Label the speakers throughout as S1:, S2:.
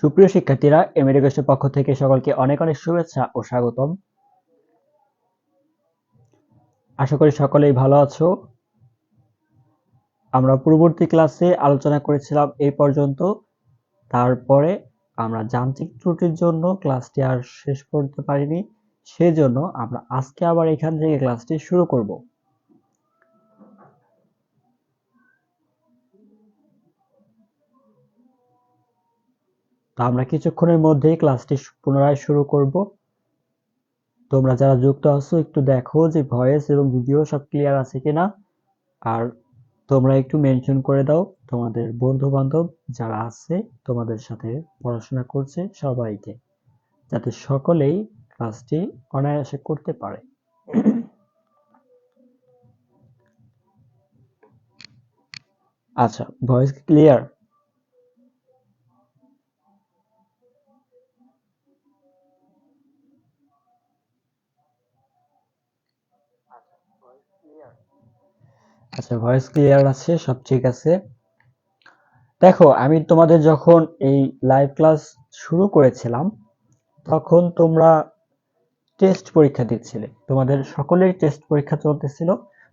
S1: সুপ্রিয় শিক্ষার্থীরা, এমএডিকোস্টের পক্ষ থেকে সকলকে অনেক অনেক শুভেচ্ছা ও স্বাগতম। আশা করি সকলেই ভালো আছো। আমরা পূর্ববর্তী ক্লাসে আলোচনা করেছিলাম এই পর্যন্ত। তারপরে আমরা যান্ত্রিক ত্রুটির জন্য ক্লাসটি আর শেষ করতে পারিনি, সেজন্য আমরা আজকে আবার এখান থেকে ক্লাসটি শুরু করব। তো আমরা কিছুক্ষণের মধ্যেই ক্লাসটি পুনরায় শুরু করব। তোমরা যারা যুক্ত আছো একটু দেখো যে ভয়েস এবং ভিডিও সব ক্লিয়ার আছে কিনা, আর তোমরা একটু মেনশন করে দাও তোমাদের বন্ধু বান্ধব যারা আছে তোমাদের সাথে পড়াশোনা করছে সবাইকে, যাতে সকলেই ক্লাসটি অনায়াসে করতে পারে। আচ্ছা, ভয়েস ক্লিয়ার? আচ্ছা, ভয়েস ক্লিয়ার আছে, সব ঠিক আছে। দেখো, আমি তোমাদের যখন এই লাইভ ক্লাস শুরু করেছিলাম তখন তোমরা টেস্ট পরীক্ষা দিচ্ছিলে, তোমাদের সকলের টেস্ট পরীক্ষা চলতেছিল।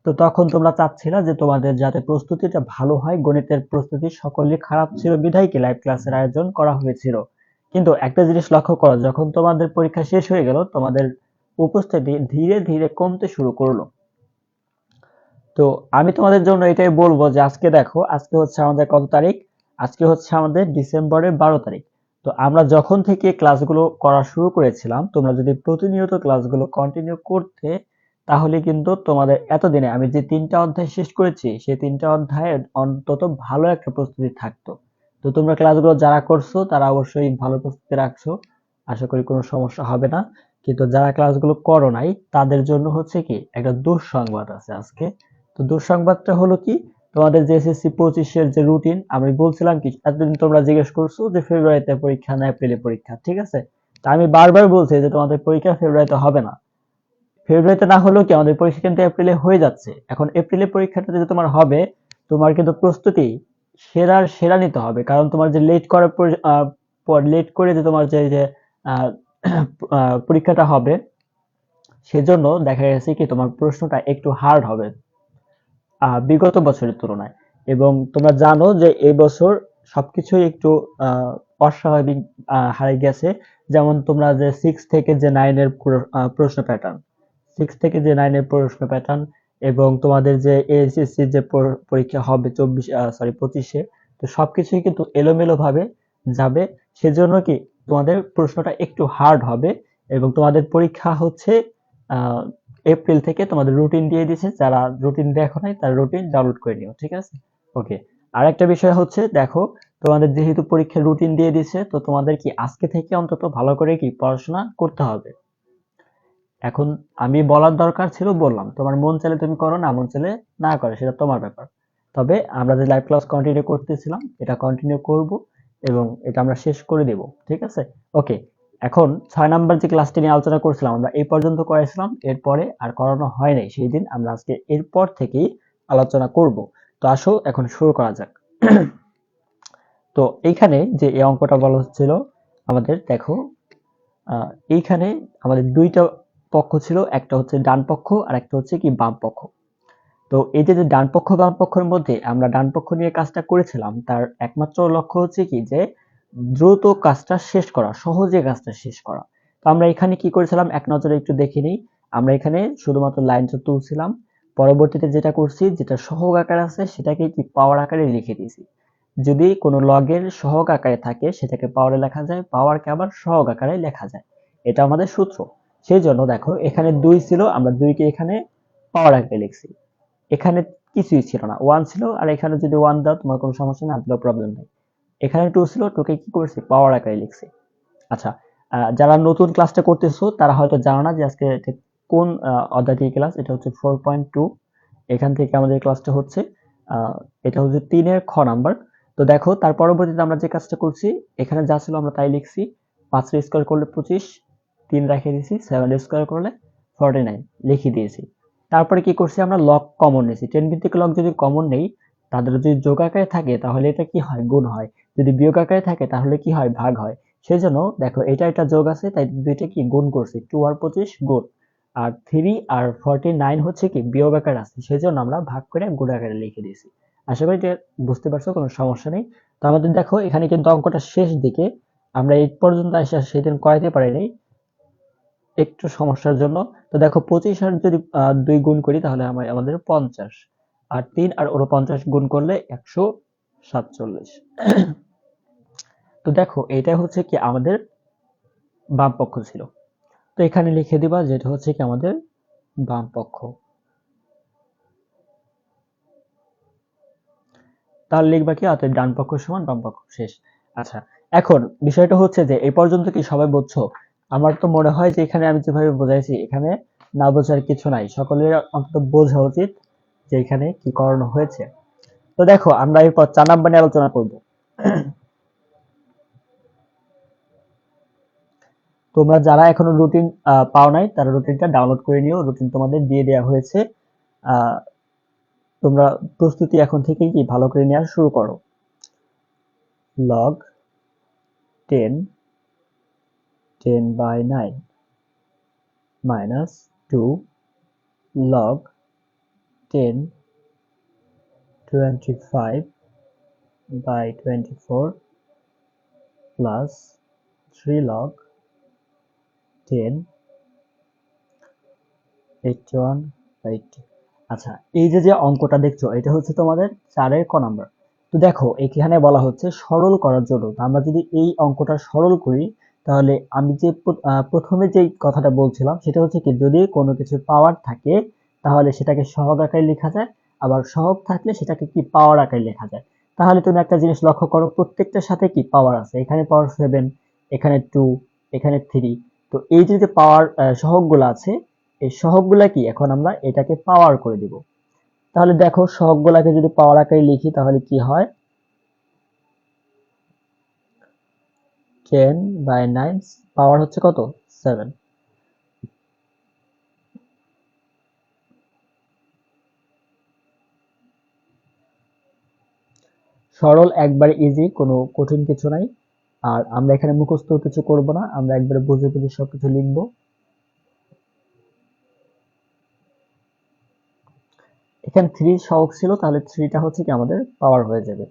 S1: তো তখন তোমরা চাচ্ছিলে যে তোমাদের যাতে প্রস্তুতিটা ভালো হয়, গণিতের প্রস্তুতি সকলের খারাপ ছিল বিধায় কি লাইভ ক্লাসের আয়োজন করা হয়েছিল। কিন্তু একটা জিনিস লক্ষ্য করো, যখন তোমাদের পরীক্ষা শেষ হয়ে গেল তোমাদের উপস্থিতি ধীরে ধীরে কমতে শুরু করলো। তো আমি তোমাদের জন্য এটাই বলবো যে আজকে দেখো, আজকে হচ্ছে আমাদের কত তারিখ? আজকে হচ্ছে আমাদের ডিসেম্বরের 12 তারিখ। তো আমরা যখন থেকে ক্লাসগুলো করা শুরু করেছিলাম, তোমরা যদি প্রতিনিয়ত ক্লাসগুলো কন্টিনিউ করতে, তাহলে কিন্তু তোমাদের এতদিনে আমি যে 3টা অধ্যায় শেষ করেছি সেই 3টা অধ্যায়ে অন্তত ভালো একটা প্রস্তুতি থাকতো। তো তোমরা ক্লাসগুলো যারা করছো তারা অবশ্যই ভালো প্রস্তুতি রাখছো, আশা করি কোনো সমস্যা হবে না। কিন্তু যারা ক্লাসগুলো করো নাই তাদের জন্য হচ্ছে কি একটা দুঃসংবাদ আছে আজকে। তো দুঃসংবাদটা হলো কি, তোমাদের যে এসএসসি 25-এর যে রুটিন, আমি বলছিলাম কি এতদিন তোমরা জিজ্ঞেস করছো যে ফেব্রুয়ারিতে পরীক্ষা না এপ্রিলে পরীক্ষা, ঠিক আছে? তা আমি বারবার বলছি যে তোমাদের পরীক্ষা ফেব্রুয়ারিতে হবে না। ফেব্রুয়ারিতে না হলেও কি আমাদের পরীক্ষা কিন্তু এপ্রিলে হয়ে যাচ্ছে। এখন এপ্রিলে পরীক্ষাটা যদি তোমার হবে, তোমার কিন্তু প্রস্তুতি সেরার সেরা নিতে হবে, কারণ তোমার যে লেট করার লেট করে যে তোমার যে আহ, পরীক্ষাটা হবে, সেজন্য দেখা গেছে কি তোমার প্রশ্নটা একটু হার্ড হবে বিগত বছরের তুলনায়। এবং তোমরা জানো যে এই বছর সবকিছুই একটু অস্বাভাবিক হারে গেছে। যেমন তোমরা যে 6 থেকে যে 9-এর প্রশ্ন প্যাটার্ন, 6 থেকে যে 9-এর প্রশ্ন প্যাটার্ন, এবং তোমাদের যে এএসএসসি যে পরীক্ষা হবে 25-এ, তো সবকিছুই কিন্তু এলোমেলো ভাবে যাবে। সেজন্য কি তোমাদের প্রশ্নটা একটু হার্ড হবে। এবং তোমাদের পরীক্ষা হচ্ছে আহ এপ্রিল থেকে তোমাদের রুটিন দিয়ে দিয়েছে, যারা রুটিন দেখো নাই তারা রুটিন ডাউনলোড করে নিও, ঠিক আছে? ওকে। আর একটা বিষয় হচ্ছে দেখো, তোমাদের যেহেতু পরীক্ষার রুটিন দিয়ে দিছে, তো তোমাদের কি আজকে থেকে অন্তত ভালো করে কি পড়াশোনা করতে হবে। এখন আমি বলার দরকার ছিল বললাম, তোমার মন চাইলে তুমি করো, না মন চাইলে না করে, সেটা তোমার ব্যাপার। তবে আমরা যে লাইভ ক্লাস কন্টিনিউ করতেছিলাম এটা কন্টিনিউ করব, এবং এটা আমরা শেষ করে দেব, ঠিক আছে? ওকে। এখন 6 নাম্বার যে ক্লাসটি নিয়ে আলোচনা করছিলাম আমরা এই পর্যন্ত করেছিলাম, এরপরে আর করানো হয় নাই সেই দিন। আমরা আজকে এরপর থেকেই আলোচনা করব। তো আসো এখন শুরু করা যাক। তো এইখানে যে এই অঙ্কটা বলা হচ্ছিল আমাদের, দেখো এইখানে আমাদের দুইটা পক্ষ ছিল, একটা হচ্ছে ডান পক্ষ আর একটা হচ্ছে কি বাম পক্ষ। তো এই যে ডান পক্ষ বাম পক্ষের মধ্যে আমরা ডান পক্ষ নিয়ে কাজটা করেছিলাম, তার একমাত্র লক্ষ্য হচ্ছে কি যে দ্রুত কাজটা শেষ করা, সহজে কাজটা শেষ করা। তো আমরা এখানে কি করেছিলাম এক নজরে একটু দেখে নিই। আমরা এখানে শুধুমাত্র লাইনটা তুলছিলাম, পরবর্তীতে যেটা করছি, যেটা সহগ আকার আছে সেটাকে কি পাওয়ার আকারে লিখে দিয়েছি। যদি কোনো লগের সহগ আকারে থাকে সেটাকে পাওয়ারে লেখা যায়, পাওয়ারকে আবার সহগ আকারে লেখা যায়, এটা আমাদের সূত্র। সেই জন্য দেখো এখানে 2 ছিল, আমরা 2কে এখানে পাওয়ার আকারে লিখছি। এখানে কিছুই ছিল না, 1 ছিল, আর এখানে যদি 1 দাও তোমার কোনো সমস্যা না দিলেও প্রবলেম নেই। এখানে 2 ছিল, 2কে কি করেছি পাওয়ার আকারে লিখছি। আচ্ছা, যারা নতুন ক্লাসটা করতেছো তারা হয়তো জানো না যে আজকে ঠিক কোন অধ্যায় থেকে ক্লাস। এটা হচ্ছে 4.2, এখান থেকে আমাদের ক্লাসটা হচ্ছে। এটা হচ্ছে 3-এর খ নাম্বার। তো তো দেখো তার পরবর্তীতে আমরা যে কাজটা করছি, এখানে যা ছিল আমরা তাই লিখছি। 5 স্কোয়ার করলে 25, 3 রেখে দিয়েছি, 7 স্কোয়ার করলে 49 লিখে দিয়েছি। তারপরে কি করছি, আমরা লগ কমন নিয়েছি। 10 ভিত্তিক লগ যদি কমন নেই, তাদের যদি যোগ আকারে থাকে তাহলে এটা কি হয়, গুণ হয়। যদি বিয়োগ আকারে থাকে তাহলে কি হয়, ভাগ হয়। সেই জন্য দেখো এটা একটা যোগ আছে, তাই দুইটা কি গুণ করছি, 2 আর 25 গুণ, আর 3 আর 49 হচ্ছে কি বিয়োগ আকারে আছে, সেই জন্য আমরা ভাগ করে গুণ আকারে লিখে দিয়েছি। আশা করি এটা বুঝতে পারছো, কোনো সমস্যা নেই। তো আমাদের দেখো এখানে কিন্তু অঙ্কটা শেষ দিকে, আমরা এই পর্যন্ত এসে সেদিন করাইতে পারিনি একটু সমস্যার জন্য। তো দেখো 25 আর যদি 2 গুণ করি তাহলে আমাদের 50, আর 3 আর 49 গুণ করলে 147। তো দেখো এটা হচ্ছে কি আমাদের বাম পক্ষ ছিল। তো এখানে লিখে দিবা যেটা হচ্ছে কি আমাদের বাম পক্ষ। তার লিখবা কি, অতএব ডান পক্ষ সমান বাম পক্ষ, শেষ। আচ্ছা, এখন বিষয়টা হচ্ছে যে এই পর্যন্ত কি সবাই বুঝছো? আমার তো মনে হয় যে এখানে আমি যেভাবে বোঝাইছি এখানে না বোঝার কিছু নাই, সকলের অন্তত বোঝা উচিত যে এখানে কি করানো হয়েছে। তো দেখো আমরা এরপর 4 নাম্বার নিয়ে আলোচনা করব। তোমরা যারা এখনো রুটিন পাও নাই তারা রুটিনটা ডাউনলোড করে নিও, রুটিন তোমাদের দিয়ে দেওয়া হয়েছে। আহ, তোমরা প্রস্তুতি এখন থেকেই কি ভালো করে নেওয়া শুরু করো। log 10 10/9 minus 2 log 10 25/24 plus 3 log 10 81/80। আচ্ছা, এই যে যে অঙ্কটা দেখছো এটা হচ্ছে তোমাদের 4-এর ক নাম্বার। তো দেখো এখানে বলা হচ্ছে সরল করার জন্য। তো আমরা যদি এই অঙ্কটা সরল করি তাহলে আমি যে প্রথমে যে কথাটা বলছিলাম সেটা হচ্ছে কি, যদি কোনো কিছু পাওয়ার থাকে তাহলে সেটাকে সহগ আকারে লেখা যায়, আবার সহগ থাকলে সেটাকে কি পাওয়ার আকারে লেখা যায়। তাহলে তুমি একটা জিনিস লক্ষ্য করো, প্রত্যেকটার সাথে কি পাওয়ার আছে, এখানে পাওয়ার 7, এখানে 2, এখানে 3। তো এই যে যে পাওয়ার সহগগুলো আছে, এই সহগগুলা কি এখন আমরা এটাকে পাওয়ার করে দিব। তাহলে দেখো সহগগুলাকে যদি পাওয়ার আকারে লিখি তাহলে কি হয়, 10/9 পাওয়ার হচ্ছে কত, 7। সরল একবারে ইজি, কোনো কঠিন কিছু নাই। আর আমরা এখানে মুখস্থ কিছু করব না, আমরা একবারে বুঝে বুঝে সবকিছু লিখবো। এখানে 3 সহগ ছিল, তাহলে 3টা হচ্ছে কি আমাদের পাওয়ার হয়ে যাবে।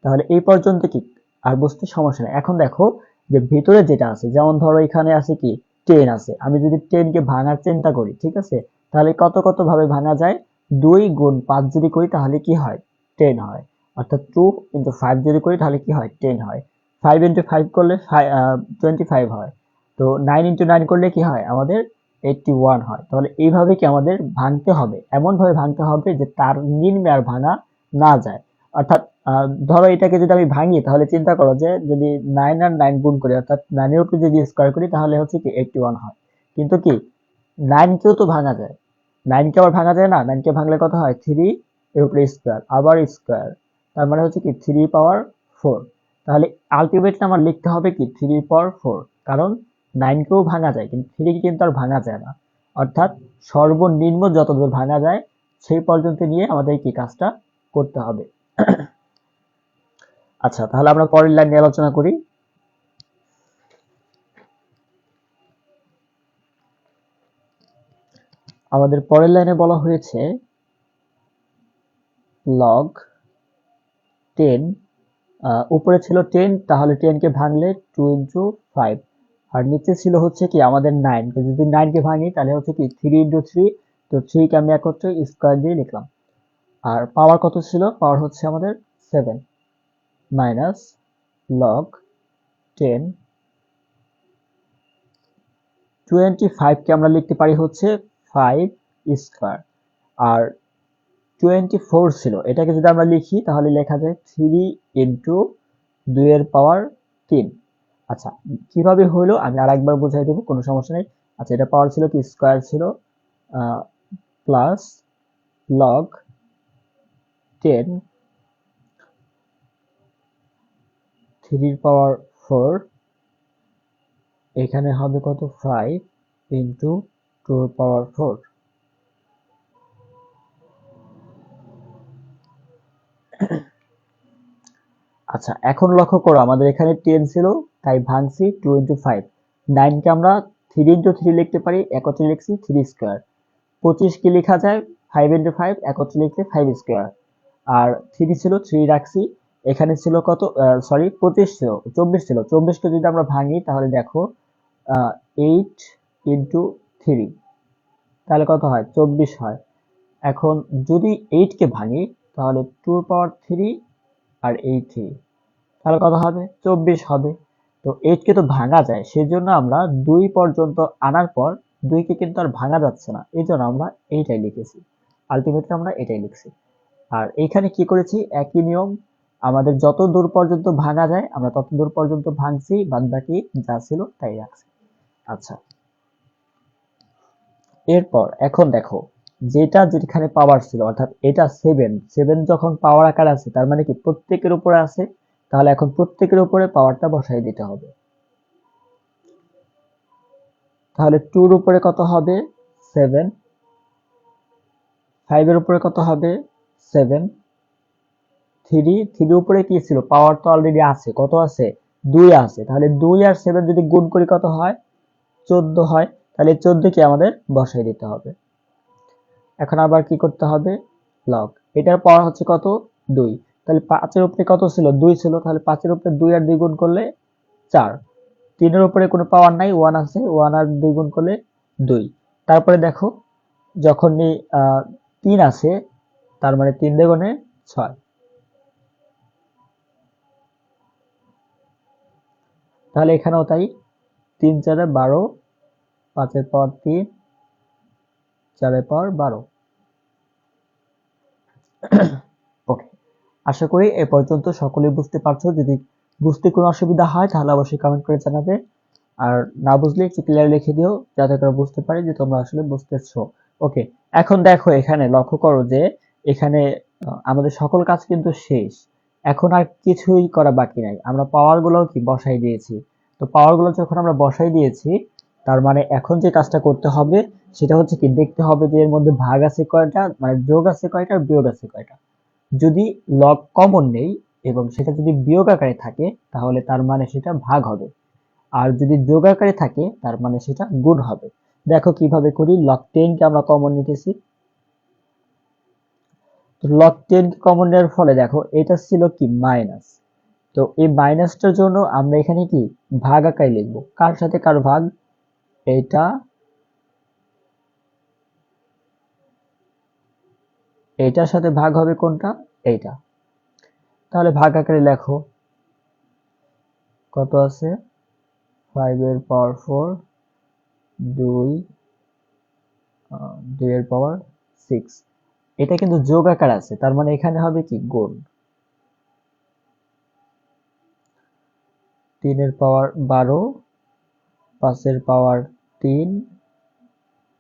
S1: তাহলে এই পর্যন্ত কি আর বুঝতে সমস্যা নেই। এখন দেখো যে ভিতরে যেটা আছে, যেমন ধরো এখানে আছে কি 10 আছে, আমি যদি 10 কে ভাঙার চিন্তা করি, ঠিক আছে, তাহলে কত কত ভাবে ভাঙা যায়। 2 গুণ 5 যদি করি তাহলে কি হয়, 10 হয়। অর্থাৎ 2 ইন্টু 5 যদি করি তাহলে কি হয়, 10 হয়। 5 ইন্টু 5 করলে 25 হয়। তো 9 ইন্টু 9 করলে কি হয় আমাদের 81 হয়। তাহলে এইভাবে কি আমাদের ভাঙতে হবে, এমন ভাবে ভাঙতে হবে যে তার নিম্নে আর ভাঙা না যায়। অর্থাৎ ধরো এটাকে যদি আমি ভাঙি তাহলে চিন্তা করো যে যদি 9 আর 9 গুণ করি, অর্থাৎ 9 এর উপরে যদি স্কয়ার করি তাহলে হচ্ছে কি 81 হয়। কিন্তু কি 9 কেও তো ভাঙা যায়, 9 কে আবার ভাঙা যায় না, 9 কে ভাঙলে কত হয়, 3 এর উপরে স্কয়ার আবার স্কয়ার, তার মানে হচ্ছে কি 3 পাওয়ার 4। তাহলে আলটিমেটলি আমার লিখতে হবে কি 3 পাওয়ার 4, কারণ 9 কেও ভাঙা যায় কিন্তু 3 কে কিন্তু আর ভাঙা যায় না। অর্থাৎ সর্বনিম্ন যতদূর ভাঙা যায় সেই পর্যন্ত নিয়ে আমাদের কি কাজটা করতে হবে। আচ্ছা, তাহলে আমরা পরের লাইন নিয়ে আলোচনা করি। আমাদের পরের লাইনে বলা হয়েছে লগ 10, উপরে ছিল 10, তাহলে 10 কে ভাঙলে 2 ইন্টু 5, আর নিচে ছিল হচ্ছে কি আমাদের 9, যদি 9 কে ভাঙি তাহলে হচ্ছে কি 3 ইন্টু 3। তো 3 কে আমি একত্রে স্কয়ার দিয়ে লিখলাম। আর পাওয়ার কত ছিল, পাওয়ার হচ্ছে আমাদের 7 মাইনাস লগ 10, 25 কে আমরা লিখতে পারি হচ্ছে 5 স্কয়ার। আর 24 ছিল, এটাকে যদি আমরা লিখি তাহলে লেখা যায় 3 ইন্টু 2 এর পাওয়ার 3। আচ্ছা, কিভাবে হলো আমি আরেকবার বুঝাই দেবো, কোনো সমস্যা নেই। আচ্ছা, এটা পাওয়ার ছিল কি স্কয়ার ছিল, প্লাস লগ 10 3 × 4, এখানে হবে কত 5 × 2 × 4। আচ্ছা, এখন লক্ষ্য করো আমাদের এখানে 10 ছিল, তাই ভাঙছি 2 × 5। 9 কে আমরা 3 × 3 লিখতে পারি, একত্রে লিখছি 3 স্কয়ার। 25 কি লেখা যায় 5 × 5, একত্রে লিখলে 5 স্কয়ার। আর 3 ছিল 3 রাখছি, এখানে ছিল কত, সরি 25 ছিল, 24 ছিল। 24 কে যদি আমরা ভাঙি তাহলে দেখো 8 × 3, তাহলে কত হয় 24 হয়। এখন যদি 8 কে ভাঙি তাহলে 2 × 3 আর এই 3, তাহলে কত হবে 24 হবে। তো 8 কে তো ভাঙা যায়, সেজন্য আমরা 2 পর্যন্ত আনার পর 2 কে কিন্তু আর ভাঙা যাচ্ছে না, এই জন্য আমরা এইটাই লিখেছি। আলটিমেটলি আমরা এটাই লিখছি। আর এইখানে কি করেছি, একই নিয়ম, আমাদের যত দূর পর্যন্ত ভাঙা যায় আমরা তত দূর পর্যন্ত ভাঙছি, বাদবাকি যা ছিল তাই রাখছি। আচ্ছা, এরপর এখন দেখো যেটা যেখানে পাওয়ার ছিল, অর্থাৎ এটা 7 যখন পাওয়ার আকার আছে, তার মানে কি প্রত্যেকের উপরে আছে, তাহলে এখন প্রত্যেকের উপরে পাওয়ারটা বসাই দিতে হবে। তাহলে 2 এর উপরে কত হবে 7, 5 এর উপরে কত হবে 7, 3 উপরে কি ছিল, পাওয়ার তো অলরেডি আছে, কত আছে 2 আছে, তাহলে 2 আর 7 যদি গুণ করি কত হয় 14 হয়, তাহলে 14 কে আমাদের বসাই দিতে হবে। এখন আবার কি করতে হবে, লগ, এটার পাওয়ার হচ্ছে কত 2, তাহলে 5 এর উপরে কত ছিল 2 ছিল, তাহলে 5 এর উপরে 2 আর 2 গুণ করলে 4। 3 এর উপরে কোনো পাওয়ার নাই, 1 আছে, 1 আর 2 গুণ করলে 2। তারপরে দেখো যখনই 3 আছে, তার মানে 3 দ্বিগুণে 6, তাহলে এখানেও তাই, 3 × 4 = 12, 5 এর পাওয়ার 3, 4 এর পাওয়ার 12। ওকে, আশা করি এ পর্যন্ত সকলেই বুঝতে পারছো। যদি বুঝতে কোনো অসুবিধা হয় তাহলে অবশ্যই কমেন্ট করে জানাবে, আর না বুঝলে একটু ক্লিয়ার লিখে দিও, যাতে করে বুঝতে পারি যে তোমরা আসলে বুঝতেছো। ওকে, এখন দেখো এখানে লক্ষ্য করো যে এখানে আমাদের সকল কাজ কিন্তু শেষ, এখন আর কিছুই করা বাকি নাই, আমরা পাওয়ার গুলো কি বসাই দিয়েছি। তো পাওয়ার গুলো যখন আমরা বসাই দিয়েছি, তার মানে এখন যে কাজটা করতে হবে সেটা হচ্ছে কি দেখতে হবে যে এর মধ্যে ভাগ আছে কয়টা, মানে যোগ আছে কয়টা, বিয়োগ আছে কয়টা। যদি লগ কমন নেই এবং সেটা যদি বিয়োগ আকারে থাকে তাহলে তার মানে সেটা ভাগ হবে, আর যদি যোগ আকারে থাকে তার মানে সেটা গুণ হবে। দেখো কিভাবে করি, log 10 কে আমরা কমন নিতেছি, তো log 10 কে কমন নেওয়ার ফলে দেখো এটা ছিল কি মাইনাস, তো এই মাইনাসটার জন্য আমরা এখানে কি ভাগ আকারে লিখবো, কার সাথে কার ভাগ, এইটা এইটার সাথে ভাগ হবে কোনটা, এইটা। তাহলে ভাগ আকারে লেখো, কত আছে 5 এর পাওয়ার 4, 2 এর পাওয়ার 6, এটা কিন্তু যোগ আকার আছে, তার মানে এখানে হবে কি গুণ, 3 এর পাওয়ার 12, 5 এর পাওয়ার 3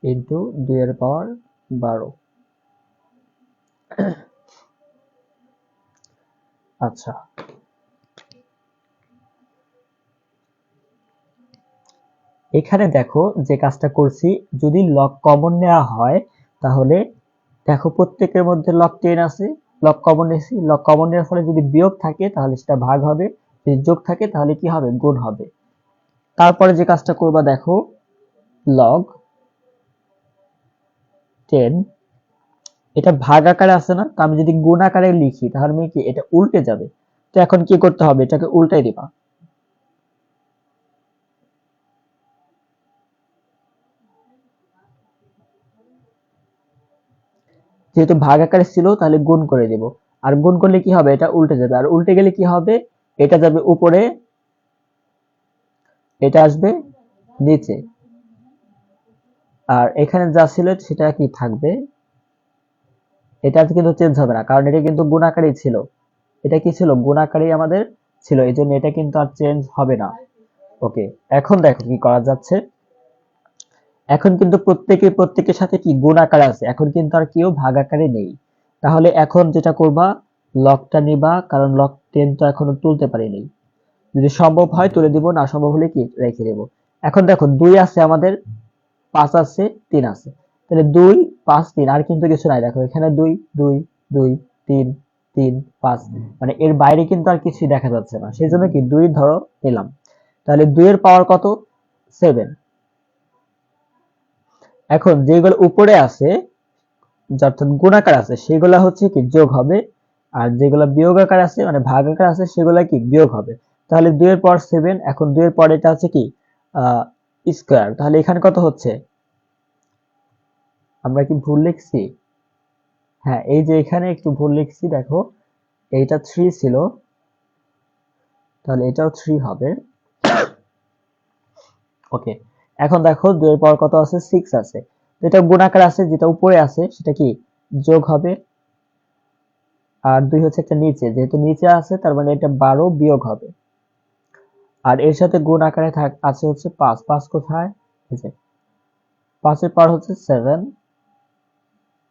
S1: ইন্টু 2 এর পাওয়ার 12। আচ্ছা, এখানে দেখো যে কাজটা করছি, যদি লগ কমন নেওয়া হয় তাহলে দেখো প্রত্যেকের মধ্যে লগ 10 আছে, লগ কমন নিয়েছি, লগ কমন নেওয়ার ফলে যদি বিয়োগ থাকে তাহলে সেটা ভাগ হবে, যদি যোগ থাকে তাহলে কি হবে গুণ হবে। তারপরে যে কাজটা করবা দেখো, লগ 10 এটা ভাগ আকারে আছে না, তো আমি যদি গুণ আকারে লিখি তাহলে আমি কি এটা উল্টে যাবে, তো এখন কি করতে হবে, এটাকে উল্টাই দিবা। যেহেতু ভাগ আকারে ছিল তাহলে গুণ করে দেব, আর গুণ করলে কি হবে এটা উল্টে যাবে, আর উল্টে গেলে কি হবে এটা যাবে উপরে, এটা আসবে নিচে, আর এখানে যা ছিল সেটা কি থাকবে, এটা কিন্তু চেঞ্জ হবে না, কারণ এটা কিন্তু গুণ আকারেই ছিল, এটা কি ছিল গুণ আকারেই আমাদের ছিল, এই জন্য এটা কিন্তু আর চেঞ্জ হবে না। ওকে, এখন দেখো কি করা যাচ্ছে, এখন কিন্তু প্রত্যেকের সাথে কি গুণ আকারে আছে, এখন কিন্তু আর কেউ ভাগ আকারে নেই। তাহলে এখন যেটা করবা, লগটা নিবা, কারণ লগ 10 তো এখনো তুলতে পারিনি, যদি সম্ভব হয় তুলে দিব, না সম্ভব হলে কি রেখে দেব। এখন দেখো 2 আছে আমাদের, 5 আছে, 3 আছে। তাহলে 2 5 3 আর কিন্তু কিছু নাই। দেখো এখানে 2 2 2 3 3 5, মানে এর বাইরে কিন্তু আর কিছুই দেখা যাচ্ছে না, সেজন্য কি 2 ধরো নিলাম। তাহলে 2 এর পাওয়ার কত? 7। এখন যেগুলো উপরে আছে অর্থাৎ গুণাকার আছে সেগুলা হচ্ছে কি যোগ হবে, আর যেগুলো বিয়োগাকার আছে মানে ভাগাকার আছে সেগুলা কি বিয়োগ হবে। তাহলে 2 এর পাওয়ার 7, এখন 2 এর পরে এটা হচ্ছে কি স্কয়ার। তাহলে এখানে কত হচ্ছে? আমরা কি ভুল লিখছি? হ্যাঁ, এই যে এখানে একটু ভুল লিখছি, দেখো এইটা 3 ছিল, তাহলে এটাও 3 হবে। ওকে, এখন দেখো 2 এর পাওয়ার কত আছে? 6 আছে। যেটা গুণাকার আছে, যেটা উপরে আছে সেটা কি যোগ হবে, আর 2 হচ্ছে একটা নিচে, যেহেতু নিচে আছে তার মানে এটা 12 বিয়োগ হবে। আর এর সাথে গুণ আকারে আছে হচ্ছে 5। 5 কোথায়? এই যে 5 এর পাওয়ার হচ্ছে 7,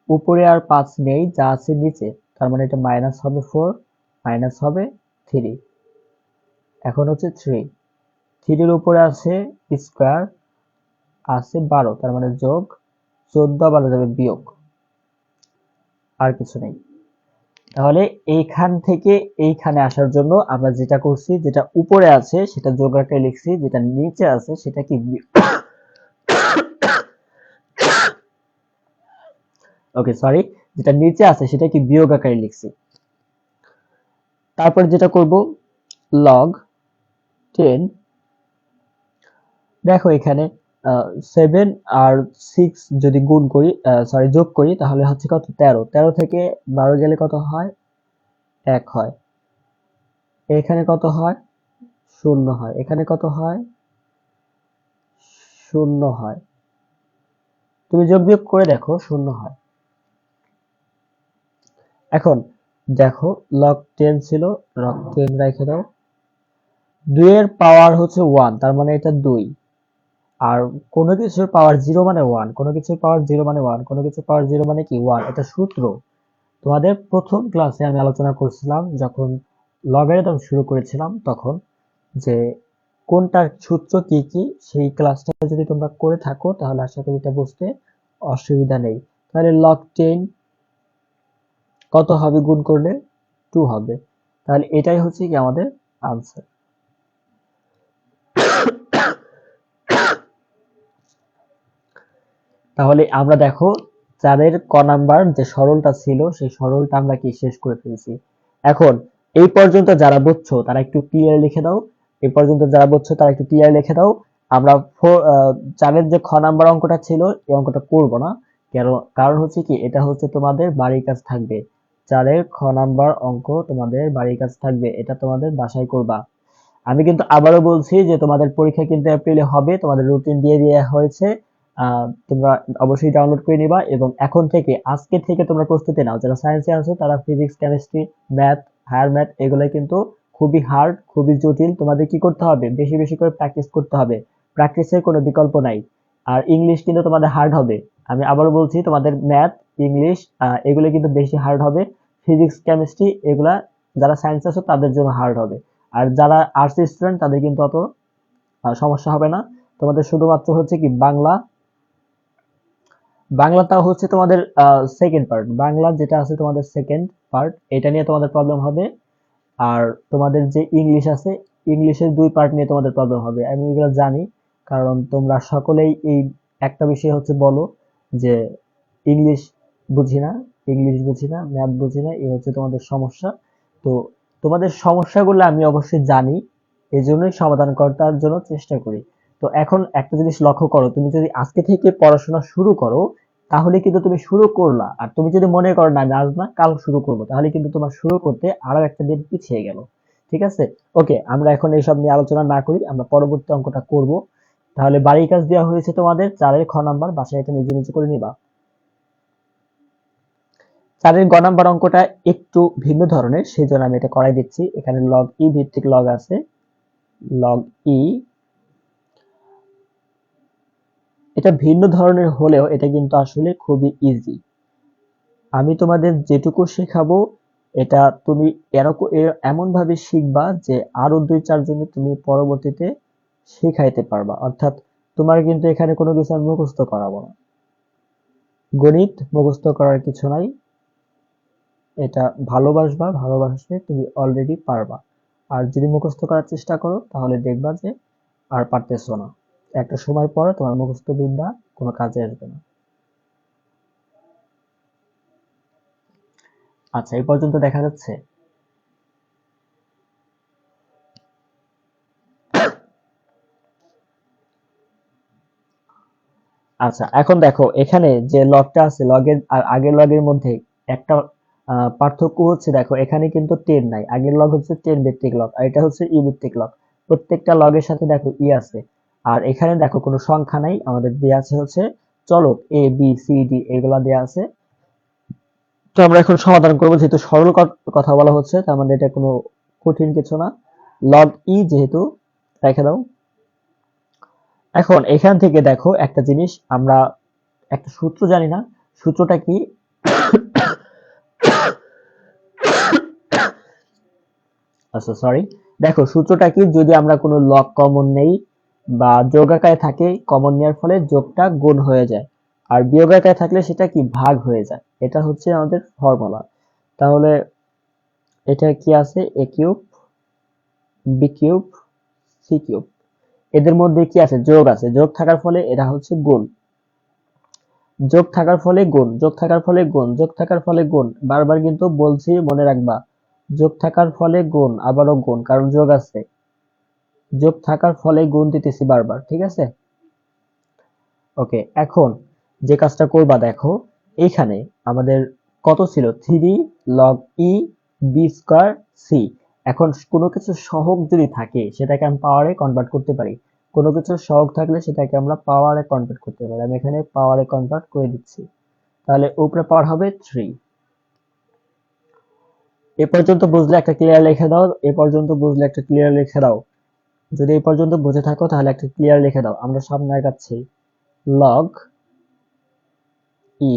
S1: উপরে আর 5 নেই, যা আছে নিচে, তার মানে এটা মাইনাস হবে 4, মাইনাস হবে 3। এখন হচ্ছে 3, 3 এর উপরে আছে স্কয়ার, আছে 12, তার মানে যোগ, 14 আবার যাবে বিয়োগ, আর কিছু নেই। তাহলে এইখান থেকে এইখানে আসার জন্য আমরা যেটা করছি, যেটা উপরে আছে সেটা যোগ আকারে লিখছি, যেটা নিচে আছে সেটা কি ওকে সরি, যেটা নিচে আছে সেটা কি বিয়োগ আকারে লিখছি। তারপর যেটা করব log 10, দেখো এখানে 7 আর 6 যদি গুণ করি, সরি যোগ করি, তাহলে হচ্ছে কত? 13। 13 থেকে 12 গেলে কত হয়? 1 হয়। এখানে কত হয়? 0 হয়। এখানে কত হয়? 0 হয়। তুমি যোগ বিয়োগ করে দেখো 0 হয়। এখন দেখো log 10 ছিল, log 10 রেখে দাও। 2 এর পাওয়ার হচ্ছে 1, তার মানে এটা 2। আর কোনো কিছুর পাওয়ার 0 মানে 1, কোনো কিছুর পাওয়ার 0 মানে 1, কোনো কিছুর পাওয়ার 0 মানে কি 1। এটা সূত্র তোমাদের প্রথম ক্লাসে আমি আলোচনা করছিলাম, যখন লগারিদম শুরু করেছিলাম তখন, যে কোনটার সূত্র কি কি, সেই ক্লাসটা যদি তোমরা করে থাকো তাহলে আশা করি এটা বুঝতে অসুবিধা নেই। তাহলে log 10 কত হবে গুণ করলে? 2 হবে। তাহলে এটাই হচ্ছে কি আমাদের আনসার। তাহলে আমরা দেখো 4 ক নাম্বার যে সরলটা ছিল সেই সরলটা আমরা কি শেষ করে ফেলছি। এখন এই পর্যন্ত যারা বুঝছো তারা একটু ক্লিয়ার লিখে দাও, এই পর্যন্ত যারা বুঝছো তারা একটু ক্লিয়ার লিখে দাও। আমরা 4 যে খ নাম্বার অঙ্কটা ছিল এই অঙ্কটা করব না, কারণ হচ্ছে কি এটা হচ্ছে তোমাদের বাড়ির কাজ থাকবে। 4 খ নাম্বার অঙ্ক তোমাদের বাড়ির কাজ থাকবে, এটা তোমাদের বাসায় করবা। আমি কিন্তু আবারও বলছি যে তোমাদের পরীক্ষা কিন্তু এপ্রিলে হবে, তোমাদের রুটিন দিয়ে দেওয়া হয়েছে। তোমরা অবশ্যই ডাউনলোড করে নিবা, এবং এখন থেকে আজকে থেকে তোমরা প্রস্তুতি নাও। যারা সায়েন্সে আছো তারা physics, chemistry, math, higher math এগুলো কিন্তু খুবই হার্ড, খুবই জটিল। তোমাদের কি করতে হবে? বেশি বেশি করে প্র্যাকটিস করতে হবে, প্র্যাকটিসের কোনো বিকল্প নাই। আর ইংলিশ কিন্তু তোমাদের হার্ড হবে। আমি আবারও বলছি, তোমাদের ম্যাথ, ইংলিশ এগুলো কিন্তু বেশি হার্ড হবে। ফিজিক্স, কেমিস্ট্রি এগুলা যারা সায়েন্স আছো তাদের জন্য হার্ড হবে। আর যারা আর্টস স্টুডেন্ট তাদের কিন্তু অত সমস্যা হবে না। তোমাদের শুধুমাত্র হচ্ছে কি বাংলাটাও হচ্ছে তোমাদের সেকেন্ড পার্ট, বাংলা যেটা আছে তোমাদের সেকেন্ড পার্ট, এটা নিয়ে তোমাদের প্রবলেম হবে। আর তোমাদের যে ইংলিশ আছে, ইংলিশের 2 পার্ট নিয়ে তোমাদের প্রবলেম হবে, আমি এগুলো জানি। কারণ তোমরা সকলেই এই একটা বিষয় হচ্ছে বলো যে ইংলিশ বুঝি না, ইংলিশ বুঝি না, ম্যাথ বুঝি না, এই হচ্ছে তোমাদের সমস্যা। তো তোমাদের সমস্যাগুলো আমি অবশ্যই জানি, এজন্যই সমাধান করার জন্য চেষ্টা করি। তো এখন একটা জিনিস লক্ষ্য করো, তুমি যদি আজকে থেকে পড়াশোনা শুরু করো তাহলে কিন্তু তুমি শুরু করলা, আর তুমি যদি মনে করো না আমি আজ না কাল শুরু করবো, তাহলে কিন্তু তোমার শুরু করতে আরো একটা দিন পিছিয়ে গেল। ঠিক আছে? ওকে, আমরা এখন এইসব নিয়ে আলোচনা না করি, আমরা পরবর্তী অঙ্কটা করব। তাহলে বাড়ির কাজ দেওয়া হয়েছে তোমাদের 4 খ নাম্বার, বাসায় এটা নিজে নিজে করে নিবা। 4 গ নাম্বার অঙ্কটা একটু ভিন্ন ধরনের, সেই জন্য আমি এটা করাই দিচ্ছি। এখানে লগ ই ভিত্তিক লগ আছে, লগ ই, এটা ভিন্ন ধরনের হলেও এটা কিন্তু আসলে খুবই ইজি। আমি তোমাদের যেটুকু শেখাবো এটা তুমি এমন ভাবে শিখবা যে আরো 2-4 জনে তুমি পরবর্তীতে শিখাইতে পারবা। অর্থাৎ তোমার কিন্তু এখানে কোনো কিছু আমি মুখস্থ করাবো না। গণিত মুখস্থ করার কিছু নাই। এটা ভালোবাসলে তুমি অলরেডি পারবা। আর যদি মুখস্থ করার চেষ্টা করো তাহলে দেখবা যে আর পারতেছো না। একটা সময় পরে তোমার মুখস্থ বিদ্যা কোনো কাজে আসবে না। আচ্ছা, এই পর্যন্ত দেখা যাচ্ছে? আচ্ছা, এখন দেখো এখানে যে লগটা আছে, লগের আর আগের লগের মধ্যে একটা পার্থক্য হচ্ছে, দেখো এখানে কিন্তু 10 নাই। আগের লগ হচ্ছে 10 ভিত্তিক লগ, আর এটা হচ্ছে ই ভিত্তিক লগ। প্রত্যেকটা লগের সাথে দেখো ই আছে। আর এখানে দেখো কোনো সংখ্যা নাই, আমাদের দেয়া আছে হচ্ছে চলক এ বি সি ডি, এগুলা দেয়া আছে। তো আমরা এখন সমাধান করবো, যেহেতু সরল কথা বলা হচ্ছে, তার মানে এটা কোনো কঠিন কিছু না। লগ ই যেহেতু, রেখে দাও। এখন এখান থেকে দেখো একটা জিনিস, আমরা একটা সূত্র জানি না, সূত্রটা কি? আচ্ছা সরি, দেখো সূত্রটা কি, যদি আমরা কোনো লগ কমন নেই বা যোগ আকারে থাকে, কমন নেওয়ার ফলে যোগটা গুণ হয়ে যায়, আর বিয়োগ আকারে থাকলে সেটা কি ভাগ হয়ে যায়। এটা হচ্ছে আমাদের ফর্মুলা। তাহলে এটা কি আছে, A cube B cube C cube, এদের মধ্যে কি আছে, যোগ আছে। যোগ থাকার ফলে এটা হচ্ছে গুণ, যোগ থাকার ফলে গুণ, যোগ থাকার ফলে গুণ, যোগ থাকার ফলে গুণ। বারবার কিন্তু বলছি, মনে রাখবা, যোগ থাকার ফলে গুণ, আবারও গুণ, কারণ যোগ আছে। যোগ থাকার ফলে গুণ দিতেছি বারবার, ঠিক আছে? ওকে, এখন যে কাজটা করবা, দেখো এইখানে আমাদের কত ছিল, 3 log e b square c. এখন কোনো কিছু সহগ যদি থাকে সেটাকে আমি পাওয়ারে কনভার্ট করতে পারি। কোনো কিছু সহগ থাকলে সেটাকে আমরা পাওয়ারে কনভার্ট করতে পারি। আমি এখানে পাওয়ারে কনভার্ট করে দিচ্ছি, তাহলে উপরে পাওয়ার হবে 3। এ পর্যন্ত বুঝলে একটা ক্লিয়ার লিখে দাও, এ পর্যন্ত বুঝলে একটা ক্লিয়ার লিখে দাও। যদি এই পর্যন্ত বুঝে থাকো তাহলে একটা ক্লিয়ার লিখে দাও, আমরা সামনে আগাচ্ছি। লগ ই,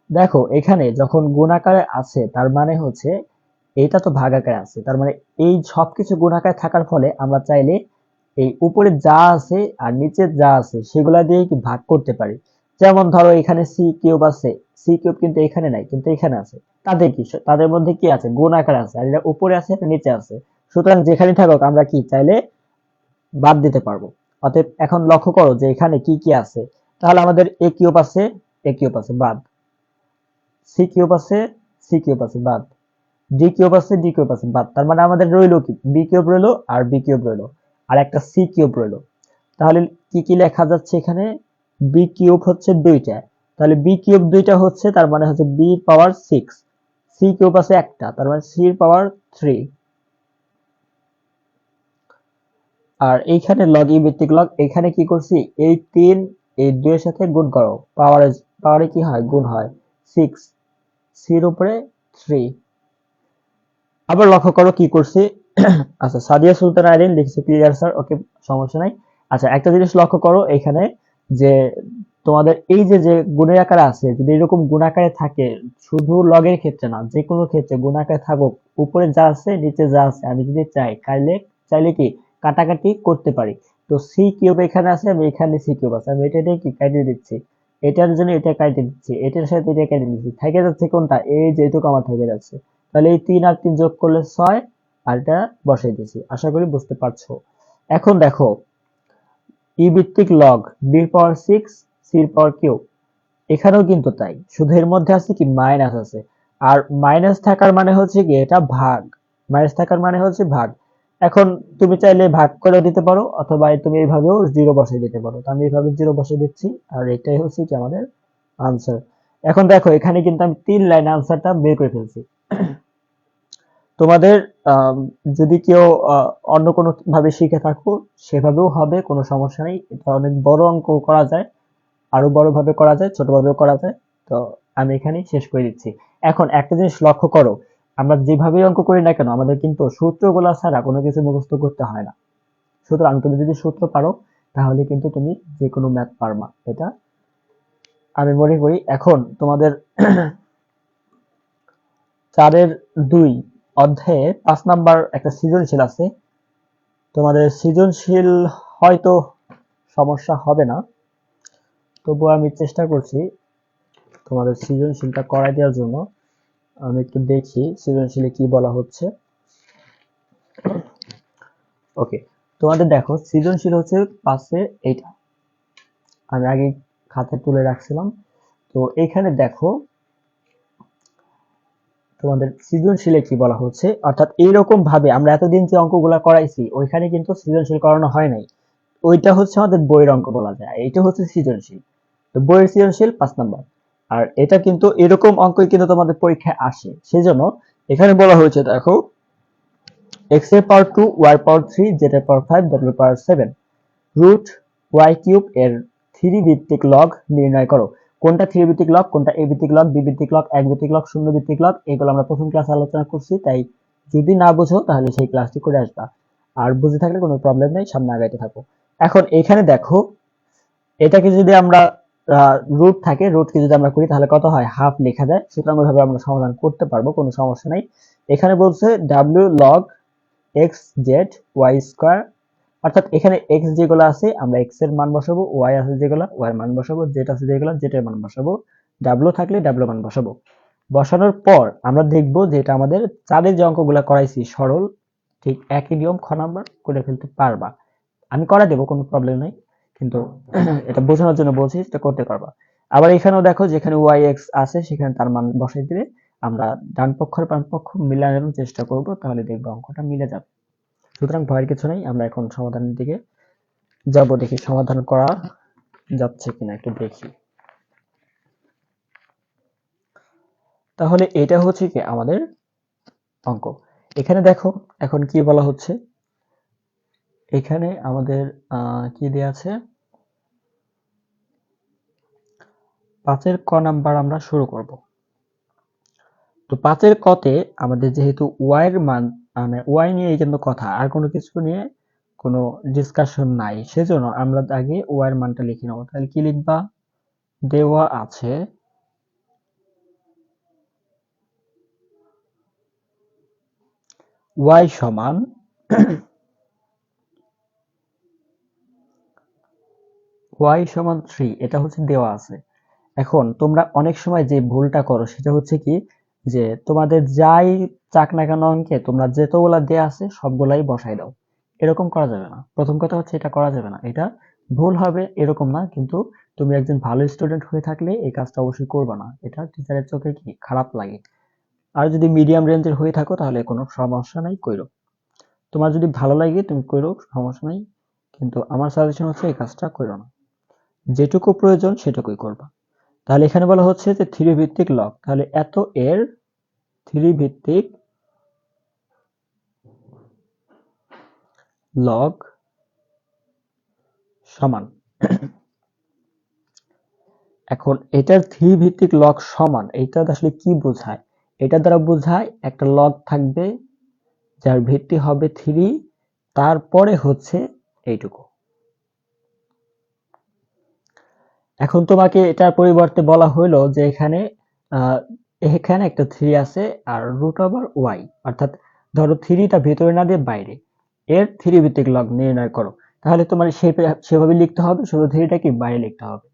S1: দেখো এখানে যখন গুণ আকারে আছে তার মানে হচ্ছে এইটা তো ভাগ আকারে আছে, তার মানে এই সবকিছু গুণ আকারে থাকার ফলে আমরা চাইলে এই উপরে যা আছে আর নিচে যা আছে সেগুলা দিয়ে কি ভাগ করতে পারি। যেমন ধরো এখানে সি কিউব আছে, সি কিউব কিন্তু এখানে নাই, কিন্তু এখানে আছে। তাদের কি, তাদের মধ্যে কি আছে, গুণ আকারে আছে, আর এটা উপরে আছে, এটা নিচে আছে। সুতরাং যেখানে থাকুক আমরা কি চাইলে বাদ দিতে পারবো। অতএব এখন লক্ষ্য করো যে এখানে কি কি আছে। তাহলে আমাদের এ কিউব আছে, এ কিউব আছে, বাদ। সি কিউব আছে, সি কিউব আছে, বাদ। ডি কিউব আছে, ডি কিউব আছে, বাদ। তার মানে আমাদের রইলো কি, বি কিউব রইলো, আর বি কিউব রইলো, আর একটা সি কিউব রইলো। তাহলে কি কি লেখা যাচ্ছে এখানে, বি কিউব হচ্ছে 2টা, তাহলে বি কিউব 2টা হচ্ছে, তার মানে হচ্ছে বি পাওয়ার 6। সি কিউব আছে একটা, তার মানে সি পাওয়ার 3। আর এইখানে লগ ই ভিত্তিক লগ, এখানে কি করছি, এই 3 এই 2 এর সাথে গুণ করো, পাওয়ারে পাওয়ারে কি হয়, গুণ হয়। 6, সি এর উপরে 3। আবার লক্ষ্য করো কি করছি। আচ্ছা, সাদিয়া সুলতানা আইরিন লিখছে ক্লিয়ার স্যার, ওকে, সমস্যা নাই। আচ্ছা, একটা জিনিস লক্ষ্য করো এখানে, যে তোমাদের এই যে যে গুণের আকারে আছে, যদি এরকম গুণ আকারে থাকে, শুধু লগের ক্ষেত্রে না, যে কোনো ক্ষেত্রে গুণ আকারে থাকুক, উপরে যা আছে নিচে যা আছে, আমি যদি চাই চাইলে চাইলে কি কাটাকাটি করতে পারি। তো সি কিউব এখানে আছে, আমি এখানে সি কিউব আছে, আমি এটা দিয়ে কি কাটিয়ে দিচ্ছি, এটার জন্য এটা কাটিয়ে দিচ্ছি, এটার সাথে এটা কাটিয়ে দিচ্ছি, থেকে যাচ্ছে কোনটা, এই যেটুকু আমার থেকে যাচ্ছে। তাহলে এই 3 আর 3 যোগ করলে 6, আর এটা বসাই দিয়েছি। আশা করি বুঝতে পারছো। এখন দেখো, ই ভিত্তিক লগ বি পাওয়ার 6 সি পাওয়ার কিউব, এখানেও কিন্তু তাই, শুধু এর মধ্যে আছে কি মাইনাস আছে। আর মাইনাস থাকার মানে হচ্ছে কি এটা ভাগ, মাইনাস থাকার মানে হচ্ছে ভাগ। এখন তুমি চাইলে ভাগ করে দিতে পারো, অথবা তুমি এইভাবেও জিরো বসাই দিতে পারো। তো আমি এইভাবে জিরো বসাই দিচ্ছি, আর এটাই হচ্ছে কি আমাদের আনসার। এখন দেখো এখানে কিন্তু আমি 3 লাইন আনসারটা বের করে ফেলছি। তোমাদের আম, যদি কেউ অন্য কোনো ভাবে শিখে থাকো সেভাবেও হবে, কোনো সমস্যা নেই। এটা অনেক বড় অঙ্ক করা যায়, আরো বড় ভাবে করা যায়, ছোট ভাবেও করা যায়। তো আমি এখানেই শেষ করে দিচ্ছি। এখন একটা জিনিস লক্ষ্য করো, আমরা যেভাবে অঙ্ক করি না কেন, আমাদের কিন্তু সূত্রগুলো ছাড়া কোনো কিছু মুখস্থ করতে হয় না। সুতরাং তুমি যদি সূত্র পারো তাহলে কিন্তু তুমি যে কোনো ম্যাথ পারবা, এটা আমি মনে করি। এখন তোমাদের 4-2 অধ্যায়ে 5 নাম্বার একটা সৃজনশীল আছে। তোমাদের সৃজনশীল হয়তো সমস্যা হবে না, তবুও আমি চেষ্টা করছি তোমাদের সৃজনশীলটা করাই দেওয়ার জন্য। আমি একটু দেখি সৃজনশীলে কি বলা হচ্ছে। ওকে, তোমাদের দেখো সৃজনশীল হচ্ছে 5-এ এইটা আমি আগে খাতায় তুলে রাখছিলাম। তো এখানে দেখো তোমাদের সৃজনশীলে কি বলা হচ্ছে, অর্থাৎ এইরকম ভাবে আমরা এতদিন যে অঙ্কগুলা করাইছি ওইখানে কিন্তু সৃজনশীল করানো হয় নাই। ওইটা হচ্ছে আমাদের বইয়ের অঙ্ক বলা যায়, এটা হচ্ছে সৃজনশীল। তো বইয়ের সৃজনশীল 5 নাম্বার, আর এটা কিন্তু এরকম অঙ্কই কিন্তু তোমাদের পরীক্ষায় আসে। সেজন্য এখানে বলা হয়েছে দেখো x এর পাওয়ার 2 y পাওয়ার 3 z এর পাওয়ার 5 w এর পাওয়ার 7 রুট y কিউব এর 3 ভিত্তিক লগ নির্ণয় করো। কোনটা 3 ভিত্তিক লগ, কোনটা a ভিত্তিক লগ, b ভিত্তিক লগ, 1 ভিত্তিক লগ, 0 ভিত্তিক লগ, এগুলো আমরা প্রথম ক্লাসে আলোচনা করছি, তাই যদি না বুঝো তাহলে সেই ক্লাসটি করে আসবা। আর বুঝে থাকলে কোনো প্রবলেম নেই, সামনে আগাইতে থাকো। এখন এখানে দেখো এটাকে যদি আমরা রুট থাকে, রুটকে যদি আমরা করি তাহলে কত হয়, হাফ লেখা যায়। সুতরাং ওইভাবে আমরা সমাধান করতে পারবো, কোনো সমস্যা নাই। এখানে বলছে w log x z y square, অর্থাৎ এখানে x যেগুলো আছে আমরা x এর মান বসাবো, y আছে যেগুলো y এর মান বসাবো, z আছে যেগুলো z এর মান বসাবো, w থাকলে w মান বসাবো। বসানোর পর আমরা দেখব যে এটা আমাদের চাঁদের যে অঙ্কগুলো করাইছি সরল, ঠিক একই নিয়ম খ নাম্বার করে ফেলতে পারবা। আমি করা দেবো, কোনো প্রবলেম নাই, কিন্তু এটা বোঝানোর জন্য বলছি, এটা করতে পারবা। আবার এখানেও দেখো যেখানে y x আছে সেখানে তার মান বসাই দিলে আমরা ডান পক্ষ আর বাম পক্ষ মিলানোর চেষ্টা করব, তাহলে দেখবো অঙ্কটা মিলে যাবে। সুতরাং ভয়ের কিছু নাই, আমরা এখন সমাধানের দিকে যাব। দেখি সমাধান করা যাচ্ছে কিনা একটু দেখি। তাহলে এটা হচ্ছে কি আমাদের অঙ্ক। এখানে দেখো এখন কি বলা হচ্ছে, এখানে আমাদের কি দেয়া আছে, 5-এর ক নাম্বার আমরা শুরু করব। তো 5-এর কতে আমাদের যেহেতু y এর মান, মানে y নিয়ে এই জন্য কথা, আর কোনো কিছু নিয়ে কোনো ডিসকাশন নাই, সেজন্য আমরা আগে y এর মানটা লিখে নেব। তাহলে কি লিখবা, দেওয়া আছে y সমান y সমান 3, এটা হচ্ছে দেওয়া আছে। এখন তোমরা অনেক সময় যে ভুলটা করো সেটা হচ্ছে কি, যে তোমাদের যাই চাক না কেন অঙ্কে তোমরা যতগুলা দেয়া আছে সবগুলাই বসাই দাও। এরকম করা যাবে না। প্রথম কথা হচ্ছে এটা করা যাবে না, এটা ভুল হবে এরকম না, কিন্তু তুমি একজন ভালো স্টুডেন্ট হয়ে থাকলে এই কাজটা অবশ্যই করবে না, এটা টিচারের চোখে কি খারাপ লাগে। আর যদি মিডিয়াম রেঞ্জের হয়ে থাকো তাহলে কোনো সমস্যা নাই, কইরো। তোমার যদি ভালো লাগে তুমি কইরো, সমস্যা নাই, কিন্তু আমার সাজেশন হচ্ছে এই কাজটা কইরো না। যেটুকু প্রয়োজন সেটুকুই করবা। তাহলে এখানে বলা হচ্ছে যে 3 ভিত্তিক লগ, তাহলে এত এর 3 ভিত্তিক লগ সমান। এখন এটার 3 ভিত্তিক লগ সমান, এটা আসলে কি বোঝায়, এটা দ্বারা বোঝায় একটা লগ থাকবে যার ভিত্তি হবে 3, তারপরে হচ্ছে এইটুকু। এখন তোমাকে এটার পরিবর্তে বলা হইলো যে এখানে এখানে একটা 3 আছে আর রুট ওভার ওয়াই, অর্থাৎ ধরো 3টা ভেতরে না দিয়ে বাইরে, এর 3 ভিত্তিক লগ নির্ণয় করো। তাহলে তোমার সেভাবে লিখতে হবে, শুধু 3টা কি বাইরে লিখতে হবে।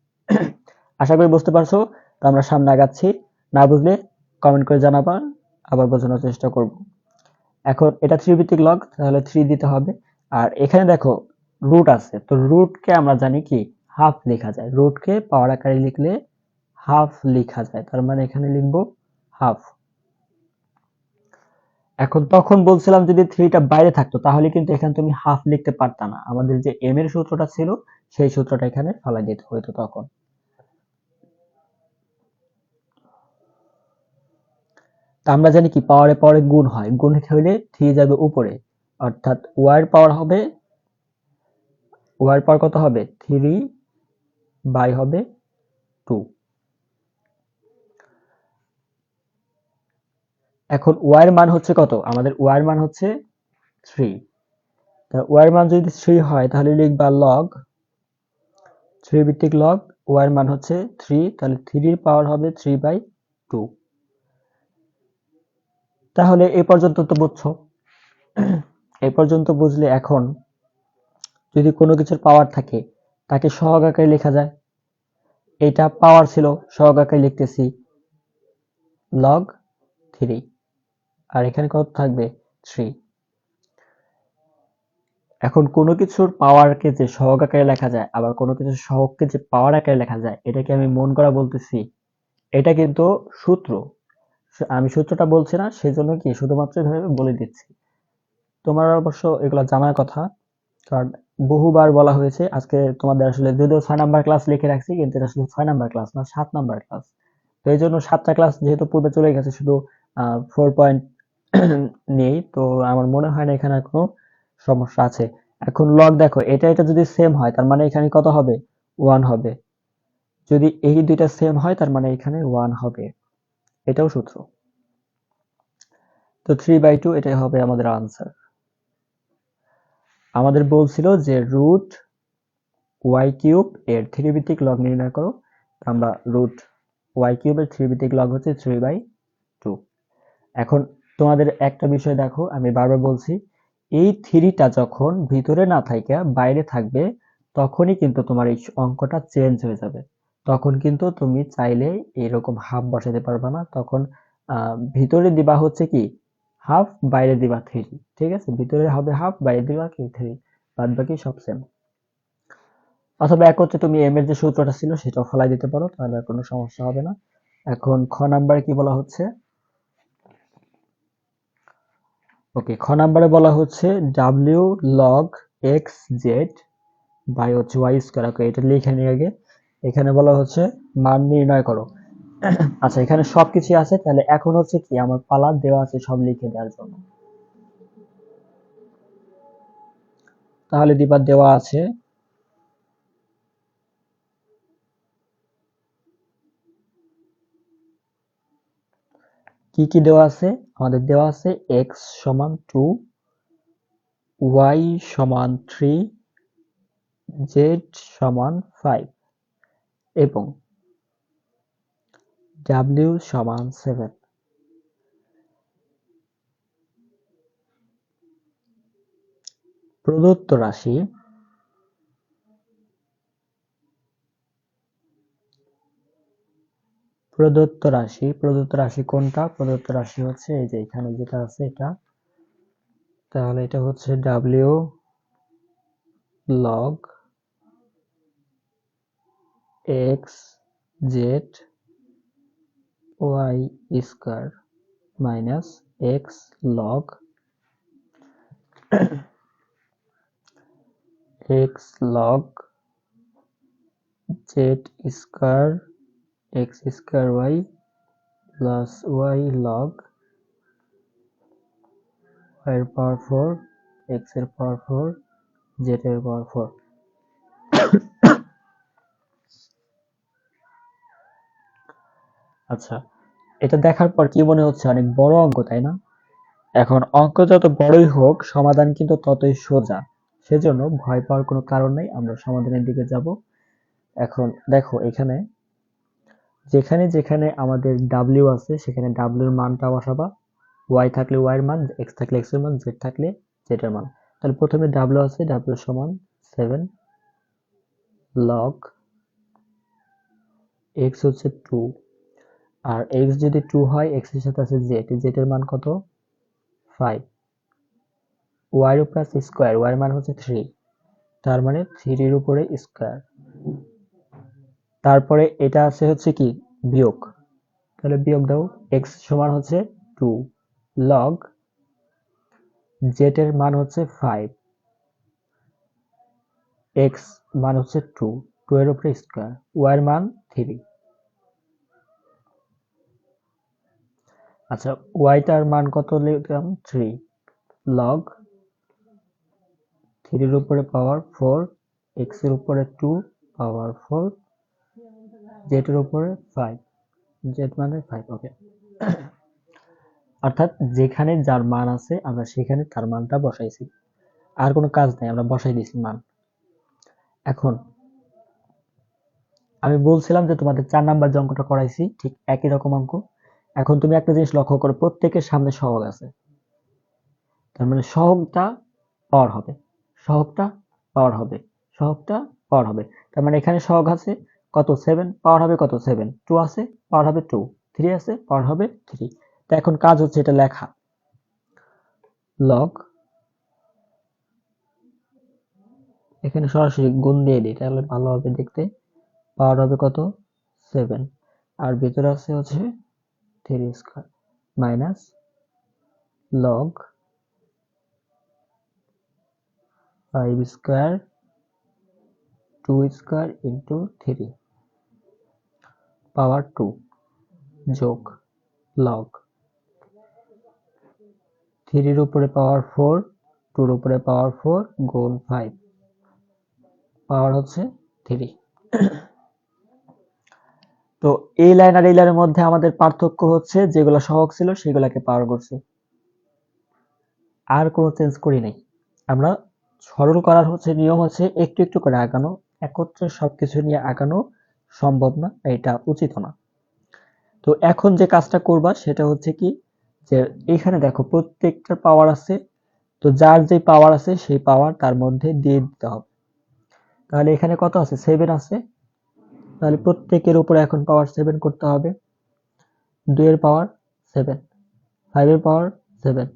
S1: আশা করি বুঝতে পারছো। তো আমরা সামনে আগাচ্ছি, না বুঝলে কমেন্ট করে জানাবা, আবার বোঝানোর চেষ্টা করব। এখন এটা 3 ভিত্তিক লগ, তাহলে 3 দিতে হবে। আর এখানে দেখো রুট আছে, তো রুটকে আমরা জানি কি হাফ লেখা যায়, রুটকে পাওয়ার আকারে লিখলে হাফ লেখা যায়, তার মানে এখানে লিখবো হাফ। এখন তখন বলছিলাম যদি 3টা বাইরে থাকতো তাহলে কিন্তু এখানে তুমি হাফ লিখতে পারতা না, আমাদের যে এম এর সূত্রটা ছিল সেই সূত্রটা এখানে ফেলাই দিতে হইতো তখন। তা আমরা জানি কি পাওয়ারে পাওয়ারে গুণ হয়, গুণ হইলে 3 যাবে উপরে, অর্থাৎ y এর পাওয়ার হবে, y এর পাওয়ার কত হবে 3 বাই হবে 2। এখন y এর মান হচ্ছে কত, আমাদের y এর মান হচ্ছে 3, তা y এর মান যদি 3 হয় তাহলে লিখবা লগ 3 ভিত্তিক লগ, y এর মান হচ্ছে 3, তাহলে 3 এর পাওয়ার হবে 3/2। তাহলে এই পর্যন্ত তো বুঝছো। এই পর্যন্ত বুঝলে এখন যদি কোনো কিছুর পাওয়ার থাকে তাকে সহগ আকারে লেখা যায়। এটা পাওয়ার ছিল, সহগ আকারে লিখতেছি log 3, আর এখানে কত থাকবে 3। এখন কোনো কিছুর পাওয়ারকে যে সহগ আকারে লেখা যায়, আবার কোনো কিছুর সহগকে যে পাওয়ার আকারে লেখা যায়, এটাকে আমি মন করা বলতেছি। এটা কিন্তু সূত্র, আমি সূত্রটা বলছি না, সেজন্য কি শুধুমাত্র এভাবে বলে দিচ্ছি। তোমার অবশ্য এগুলো জানার কথা, কারণ বহুবার বলা হয়েছে। আজকে তোমাদের আসলে যদিও 6 নাম্বার ক্লাস লিখে রাখছি, কিন্তু এটা আসলে 6 নাম্বার ক্লাস না, 7 নাম্বার ক্লাস। তো এই জন্য 7টা ক্লাস যেহেতু পূর্বে চলে গেছে, শুধু 4 পয়েন্ট নেই, তো আমার মনে হয় না এখানে আর কোনো সমস্যা আছে। এখন লগ দেখো, এটা এটা যদি সেম হয় তার মানে এখানে কত হবে, 1 হবে। যদি এই দুইটা সেম হয় তার মানে এখানে 1 হবে, এটাও সূত্র। তো 3/2 এটাই হবে আমাদের আনসার। আমাদের বলছিল যে রুট ওয়াই কিউব এর 3 ভিত্তিক লগ নির্ণয় করো। আমরা রুট ওয়াই কিউবের 3 ভিত্তিক লগ হচ্ছে 3/2। এখন তোমাদের একটা বিষয় দেখো, আমি বারবার বলছি, এই 3টা যখন ভিতরে না থাইকা বাইরে থাকবে, তখনই কিন্তু তোমার এই অঙ্কটা চেঞ্জ হয়ে যাবে। তখন কিন্তু তুমি চাইলে এরকম হাফ বসাতে পারবে না। তখন ভিতরে দিবা হচ্ছে কি হাফ, বাইরে দিবা 3। ঠিক আছে, ভিতরে হবে হাফ, বাইরে দিবা কি 3, বাদ বাকি সব সেম। অথবা এক হচ্ছে তুমি এম এর যে সূত্রটা ছিল সেটাও ফলাই দিতে পারো, তাহলে আর কোনো সমস্যা হবে না। এখন খ নাম্বারে কি বলা হচ্ছে, ওকে, খ নাম্বারে বলা হচ্ছে ডাব্লিউ লগ এক্স জেড বাই হচ্ছে ওয়াই স্কোয়ার। ওকে, এটা লিখে নিয়ে আগে। এখানে বলা হচ্ছে মান নির্ণয় করো। আচ্ছা, এখানে সবকিছু আছে, তাহলে এখন হচ্ছে কি আমার পালা দেওয়া আছে সব লিখে দেওয়ার জন্য। তাহলে দিবা দেওয়া আছে কি কি দেওয়া আছে, আমাদের দেওয়া আছে এক্স সমান 2, ওয়াই সমান 3, জেড সমান 5 এবং ডাব্লিউ সমান 7। প্রদত্ত রাশি প্রদত্ত রাশি কোনটা, প্রদত্ত রাশি হচ্ছে এই যে এখানে যেটা আছে এটা। তাহলে এটা হচ্ছে ডাব্লিউ log x z y square minus x log x log z square x square y plus y log y এর পাওয়ার 4 এক্স এর পাওয়ার 4 জেড এর পাওয়ার 4। আচ্ছা, এটা দেখার পর কি মনে হচ্ছে, অনেক বড় অঙ্ক তাই না? এখন অঙ্ক যত বড়ই হোক সমাধান কিন্তু ততই সোজা, সেজন্য ভয় পাওয়ার কোনো কারণ নেই, আমরা সমাধানের দিকে যাব। এখন দেখো, এখানে যেখানে যেখানে আমাদের ডাব্লিউ আছে সেখানে ডাব্লিউ এর মানটা বসাবা, ওয়াই থাকলে ওয়াই এর মান, এক্স থাকলে এক্স এর মান, জেড থাকলে জেড এর মান। তাহলে প্রথমে ডাব্লিউ আছে, ডাব্লিউ সমান 7 লগ এক্স হচ্ছে 2, আর এক্স যদি 2 হয়, এক্স এর সাথে আছে জেড, জেড এর মান কত 5, ওয়াই এর প্লাস স্কয়ার, ওয়াই এর মান হচ্ছে 3, তার মানে 3 এর উপরে স্কয়ার। তারপরে এটা আছে হচ্ছে কি বিয়োগ, তাহলে বিয়োগ দাও। এক্স সমান হচ্ছে 2 লগ জেড এর মান হচ্ছে 5, এক্স মান হচ্ছে 2, 2 এর উপরে স্কয়ার, ওয়াই এর মান 3। আচ্ছা, ওয়াই টার মান কত লিখলাম 3 লগ 3 এর উপরে পাওয়ার 4, এক্স এর উপরে 2 পাওয়ার 4, জেড এর উপরে 5, জেড মানে 5। ওকে, অর্থাৎ যেখানে যার মান আছে আমরা সেখানে তার মানটা বসাইছি, আর কোনো কাজ নাই, আমরা বসাই দিয়েছি মান। এখন আমি বলছিলাম যে তোমাদের 4 নাম্বার যে অঙ্কটা করাইছি ঠিক একই রকম অঙ্ক। এখন তুমি একটা জিনিস লক্ষ্য করো, প্রত্যেকের সামনে সহগ আছে, তার মানে সহগটা পাওয়ার হবে, সহগটা পাওয়ার হবে, সহগটা পাওয়ার হবে। তার মানে এখানে সহগ আছে কত 7, পাওয়ার হবে কত 7, 2 আছে পাওয়ার হবে 2, 3 আছে পাওয়ার হবে 3। তো এখন কাজ হচ্ছে এটা লেখা, লগ, এখানে সরাসরি গুণ দিয়ে দিই তাহলে ভালো হবে দেখতে। পাওয়ার হবে কত 7, আর ভিতরে আছে হচ্ছে 3 square minus log 5 square 2 square into 3 পাওয়ার 2 যোগ লগ 3 এর উপরে পাওয়ার 4, 2 এর উপরে পাওয়ার 4 গুণ 5 পাওয়ার হচ্ছে 3। তো এই লাইন আর এই লাইনের মধ্যে আমাদের পার্থক্য হচ্ছে যেগুলো সহগ ছিল সেগুলোকে পাওয়ার করছে, আর কোনো চেঞ্জ করি নাই। আমরা সরল করার হচ্ছে নিয়ম হচ্ছে একটু একটু করে আগানো, একত্রে সবকিছু নিয়ে আগানো সম্ভব না, এটা উচিত না। তো এখন যে কাজটা করবা সেটা হচ্ছে কি, যে এখানে দেখো প্রত্যেকটার পাওয়ার আছে, তো যার যে পাওয়ার আছে সেই পাওয়ার তার মধ্যে দিয়ে দিতে হবে। তাহলে এখানে কত আছে 7 আছে, তাহলে প্রত্যেকের উপরে এখন পাওয়ার 7 করতে হবে। 2 এর পাওয়ার 7, 5 এর পাওয়ার 7,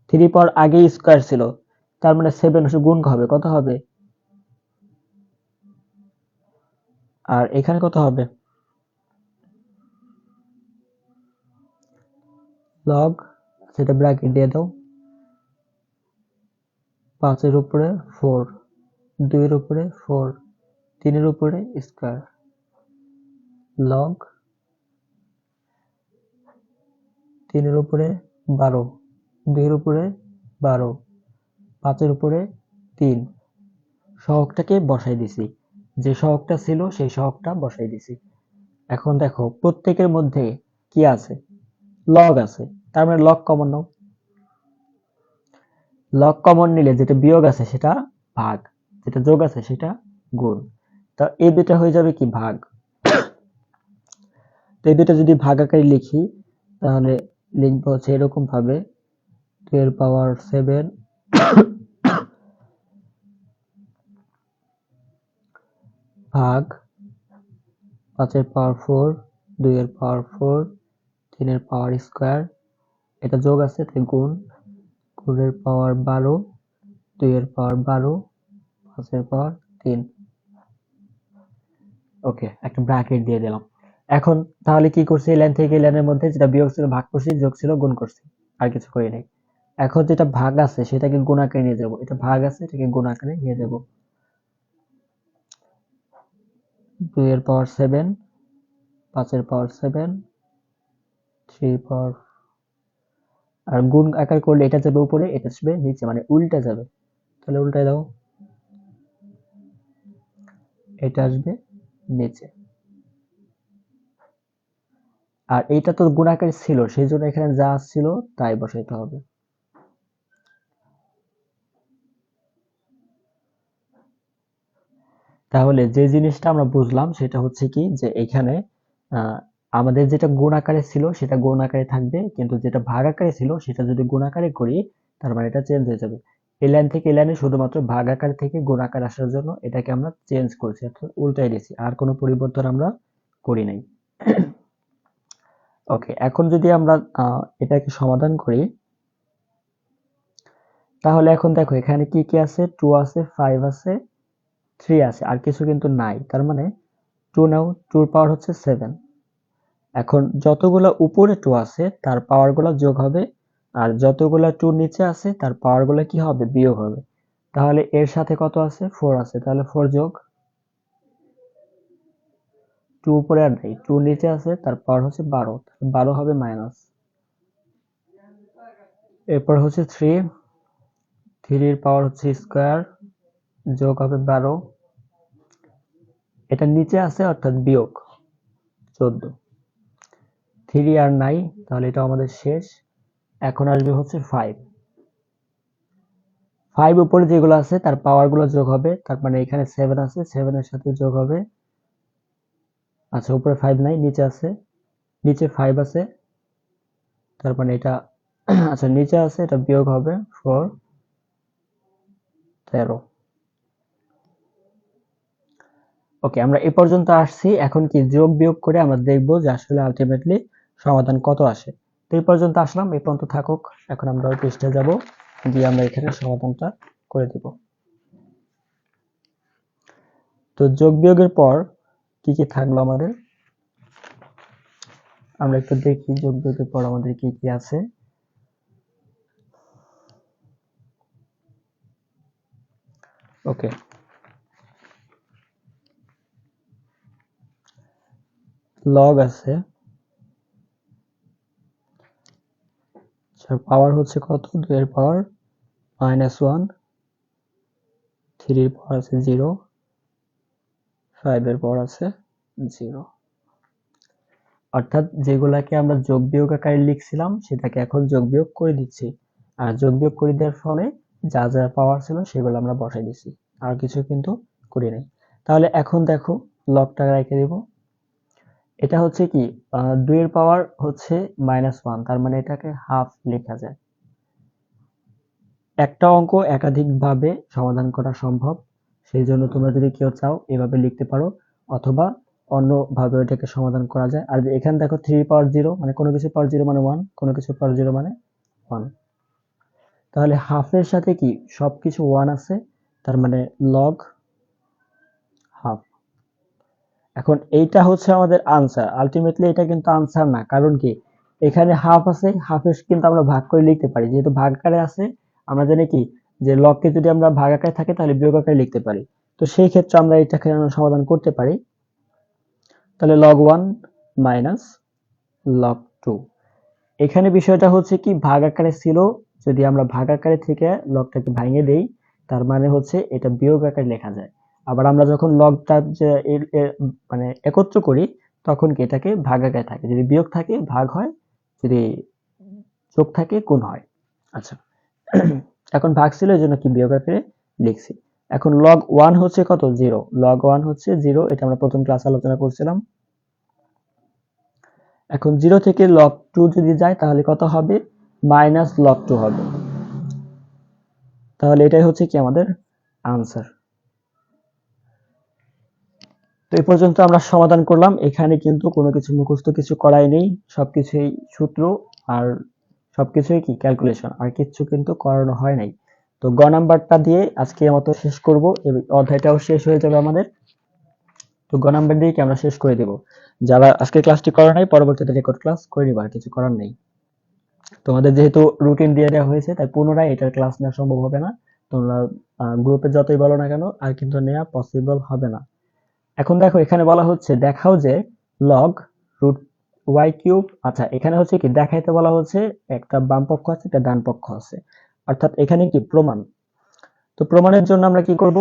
S1: 3 পাওয়ার আগে স্কয়ার ছিল, তার মানে 7 গুণ হবে কত হবে, আর এখানে কত হবে লগ, সেটা ব্র্যাকেট দিয়ে দাও, 5 এর উপরে 4, 2 এর উপরে 4, 3 এর উপরে স্কয়ার লগ 3 এর উপরে 12, 2 এর উপরে 12, 5 এর উপরে 3, সহগটাকে বসাই দিছি, যে সহগটা ছিল সেই সহগটা বসাই দিছি। এখন দেখো প্রত্যেকের মধ্যে কি আছে, লগ আছে, তার মানে লগ কমন নাও, লগ কমন নিলে যেটা বিয়োগ আছে সেটা ভাগ, যেটা যোগ আছে সেটা গুণ, তা এই দুটা হয়ে যাবে কি ভাগ। তো এই দুটা যদি ভাগ আকারে লিখি তাহলে লিখবো হচ্ছে এরকম ভাবে 2 এর পাওয়ার 7 ভাগ 5 এর পাওয়ার 4, 2 এর পাওয়ার 4, 3 এর পাওয়ার স্কয়ার, এটা যোগ আছে তাই গুণ, গুণের পাওয়ার 12, 2 এর পাওয়ার 12, 5 এর পাওয়ার 3। ওকে, একটা ব্র্যাকেট দিয়ে দিলাম। এখন তাহলে কি করছি, এই লাইন থেকে এই লাইনের মধ্যে যেটা বিয়োগ ছিল ভাগ করছি, যোগ ছিল গুণ করছি, আর কিছু করি নাই। এখন যেটা ভাগ আছে সেটাকে গুণ আকারে নিয়ে যাব, এটা ভাগ আছে এটাকে গুণ আকারে নিয়ে যাব। 2 এর পাওয়ার 7, 5 এর পাওয়ার 7, 3 পাওয়ার, আর গুণ আকার করলে এটা যাবে উপরে এটা আসবে নিচে, মানে উল্টা যাবে, তাহলে উল্টায় দাও, এটা আসবে নিচে। আর এইটা তো গুণ আকারে ছিল সেই জন্য এখানে যা ছিল তাই বসাইতে হবে। তাহলে যে জিনিসটা আমরা বুঝলাম সেটা হচ্ছে কি, যে এখানে আহ, আমাদের যেটা গুণ আকারে ছিল সেটা গুণ আকারে থাকবে, কিন্তু যেটা ভাগ আকারে ছিল সেটা যদি গুণ আকারে করি তার মানে এটা চেঞ্জ হয়ে যাবে। এই লাইন থেকে এই লাইনে শুধুমাত্র ভাগ আকার থেকে গুণ আকার আসার জন্য এটাকে আমরা চেঞ্জ করছি, অর্থাৎ উল্টাই দিয়েছি, আর কোনো পরিবর্তন আমরা করি নাই। ওকে, এখন যদি আমরা এটাকে সমাধান করি তাহলে এখন দেখো এখানে কি কি আছে, 2 আছে, 5 আছে, 3 আছে, আর কিছু কিন্তু নাই, তার মানে 2 নাও, 2 এর পাওয়ার হচ্ছে 7। এখন যতগুলা উপরে 2 আছে তার পাওয়ার গুলা যোগ হবে, আর যতগুলা 2 নিচে আছে তার পাওয়ার গুলা কি হবে বিয়োগ হবে। তাহলে এর সাথে কত আছে 4 আছে, তাহলে 4 যোগ 2 উপরে আর নাই, 2 নিচে আছে তার পাওয়ার হচ্ছে 12, 12 হবে মাইনাস, এরপর হচ্ছে 3, 3 এর পাওয়ার হচ্ছে স্কয়ার যোগ হবে 12, এটা নিচে আছে অর্থাৎ বিয়োগ 14, 3 আর নাই তাহলে এটা আমাদের শেষ। এখন আসবে হচ্ছে 5, 5 উপরে যেগুলো আছে তার পাওয়ার গুলো যোগ হবে, তার মানে এখানে 7 আছে 7 এর সাথে যোগ হবে, আচ্ছা উপরে 5 নাই নিচে আছে, নিচে 5 আছে তার মানে এটা আচ্ছা নিচে আছে, এটা বিয়োগ হবে 4 13। ওকে, আমরা এ পর্যন্ত আসছি। এখন কি যোগ বিয়োগ করে আমরা দেখব যে আসলে আলটিমেটলি সমাধান কত আসে। তো এই পর্যন্ত আসলাম, এই পর্যন্ত থাকুক। এখন আমরা ওই পৃষ্ঠায় যাব, গিয়ে আমরা এখানে সমাধানটা করে দিব। তো যোগ বিয়োগের পর কি কি থাকলো আমাদের, আমরা একটু দেখি যোগ বিয়োগের পর আমাদের কি কি আছে। ওকে, লগ আছে, পাওয়ার হচ্ছে কত, 2 এর পাওয়ার -1, 3 এর পাওয়ার আছে 0, 5 এর পাওয়ার আছে 0। অর্থাৎ যেগুলাকে আমরা যোগ বিয়োগ আকারে লিখছিলাম সেটাকে এখন যোগ বিয়োগ করে দিচ্ছি, আর যোগ বিয়োগ করে দেওয়ার ফলে যা যা পাওয়ার ছিল সেগুলো আমরা বসাই দিচ্ছি, আর কিছু কিন্তু করি নাই। তাহলে এখন দেখো লগটা রেখে দেব। এটা হচ্ছে কি 2 এর পাওয়ার হচ্ছে -1, তার মানে এটাকে হাফ লেখা যায়। একটা অঙ্ক একাধিকভাবে সমাধান করা সম্ভব, সেই জন্য তোমরা যদি কেউ চাও এভাবে লিখতে পারো, অথবা অন্যভাবে এটাকে সমাধান করা যায়। আর এখানে দেখো 3 পাওয়ার 0 মানে কোনো কিছু পাওয়ার 0 মানে 1, কোনো কিছু পাওয়ার 0 মানে 1। তাহলে হাফের সাথে কি সবকিছু 1 আছে, তার মানে লগ হাফ। এখন এইটা হচ্ছে আমাদের আনসার। আলটিমেটলি এটা কিন্তু আনসার না, কারণ কি এখানে হাফ আছে, হাফের কিন্তু আমরা ভাগ করে লিখতে পারি, যেহেতু ভাগ আকারে আছে। আমরা জানি কি যে লগকে যদি আমরা ভাগ আকারে থাকে তাহলে বিয়োগ আকারে লিখতে পারি, তো সেই ক্ষেত্রে আমরা এটাকে সমাধান করতে পারি। তাহলে log 1 মাইনাস log 2। এখানে বিষয়টা হচ্ছে কি ভাগ আকারে ছিল, যদি আমরা ভাগ আকারে থেকে লগটাকে ভাঙিয়ে দেই তার মানে হচ্ছে এটা বিয়োগ আকারে লেখা যায়। আবার আমরা যখন লগটা যে মানে একত্র করি তখন কি এটাকে ভাগ আকারে থাকে, যদি বিয়োগ থাকে ভাগ হয়, যদি যোগ থাকে গুণ হয়। আচ্ছা এখন ভাগ ছিল এই জন্য কি বিয়োগ আকারে লিখছি। এখন log 1 হচ্ছে কত, 0। log 1 হচ্ছে 0, এটা আমরা প্রথম ক্লাস আলোচনা করছিলাম। এখন 0 থেকে log 2 যদি যায় তাহলে কত হবে, মাইনাস log 2 হবে। তাহলে এটাই হচ্ছে কি আমাদের আনসার। তো এই পর্যন্ত আমরা সমাধান করলাম। এখানে কিন্তু কোনো কিছু মুখস্থ কিছু করাই নেই, সবকিছুই সূত্র আর সবকিছুই কি ক্যালকুলেশন, আর কিছু কিন্তু করানো হয় নাই। তো গ নাম্বারটা দিয়ে আজকে মতো শেষ করব, এই অধ্যায়টাও শেষ হয়ে যাবে আমাদের। তো গ নাম্বার দিয়ে কি আমরা শেষ করে দেব। যারা আজকে ক্লাসটি করা নাই পরবর্তীতে রেকর্ড ক্লাস করে নিবা, আর কিছু করার নেই। তোমাদের যেহেতু রুটিন দিয়ে দেওয়া হয়েছে তাই পুনরায় এটার ক্লাস নেওয়া সম্ভব হবে না। তোমরা গ্রুপে যতই বলো না কেন আর কিন্তু নেওয়া পসিবল হবে না। এখন দেখো এখানে বলা হচ্ছে দেখাও যে লগ রুট ওয়াই কিউব। আচ্ছা এখানে হচ্ছে কি দেখাইতে বলা হচ্ছে, একটা বাম পক্ষ আছে একটা ডান পক্ষ আছে, অর্থাৎ এখানে কি প্রমাণ। তো প্রমাণের জন্য আমরা কি করব,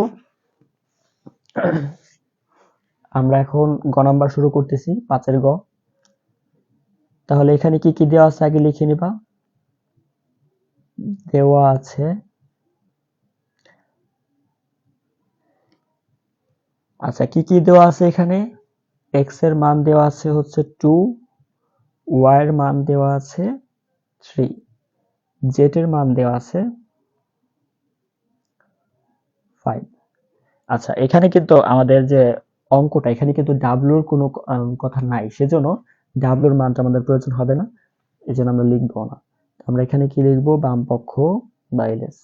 S1: আমরা এখন গ নাম্বার শুরু করতেছি, 5 এর গ। তাহলে এখানে কি কি দেওয়া আছে আগে লিখে নিবা। দেওয়া আছে আচ্ছা কি কি দেওয়া আছে এখানে, এক্স এর মান দেওয়া আছে হচ্ছে 2, ওয়াই এর মান দেওয়া আছে 3, জেড এর মান দেওয়া আছে 5। আচ্ছা এখানে কিন্তু আমাদের যে অঙ্কটা এখানে কিন্তু ডাব্লুর কোনো কথা নাই, সেজন্য ডাব্লুর মানটা আমাদের প্রয়োজন হবে না, এজন্য আমরা লিখবো না। আমরা এখানে কি লিখবো, বাম পক্ষ বা এলএস।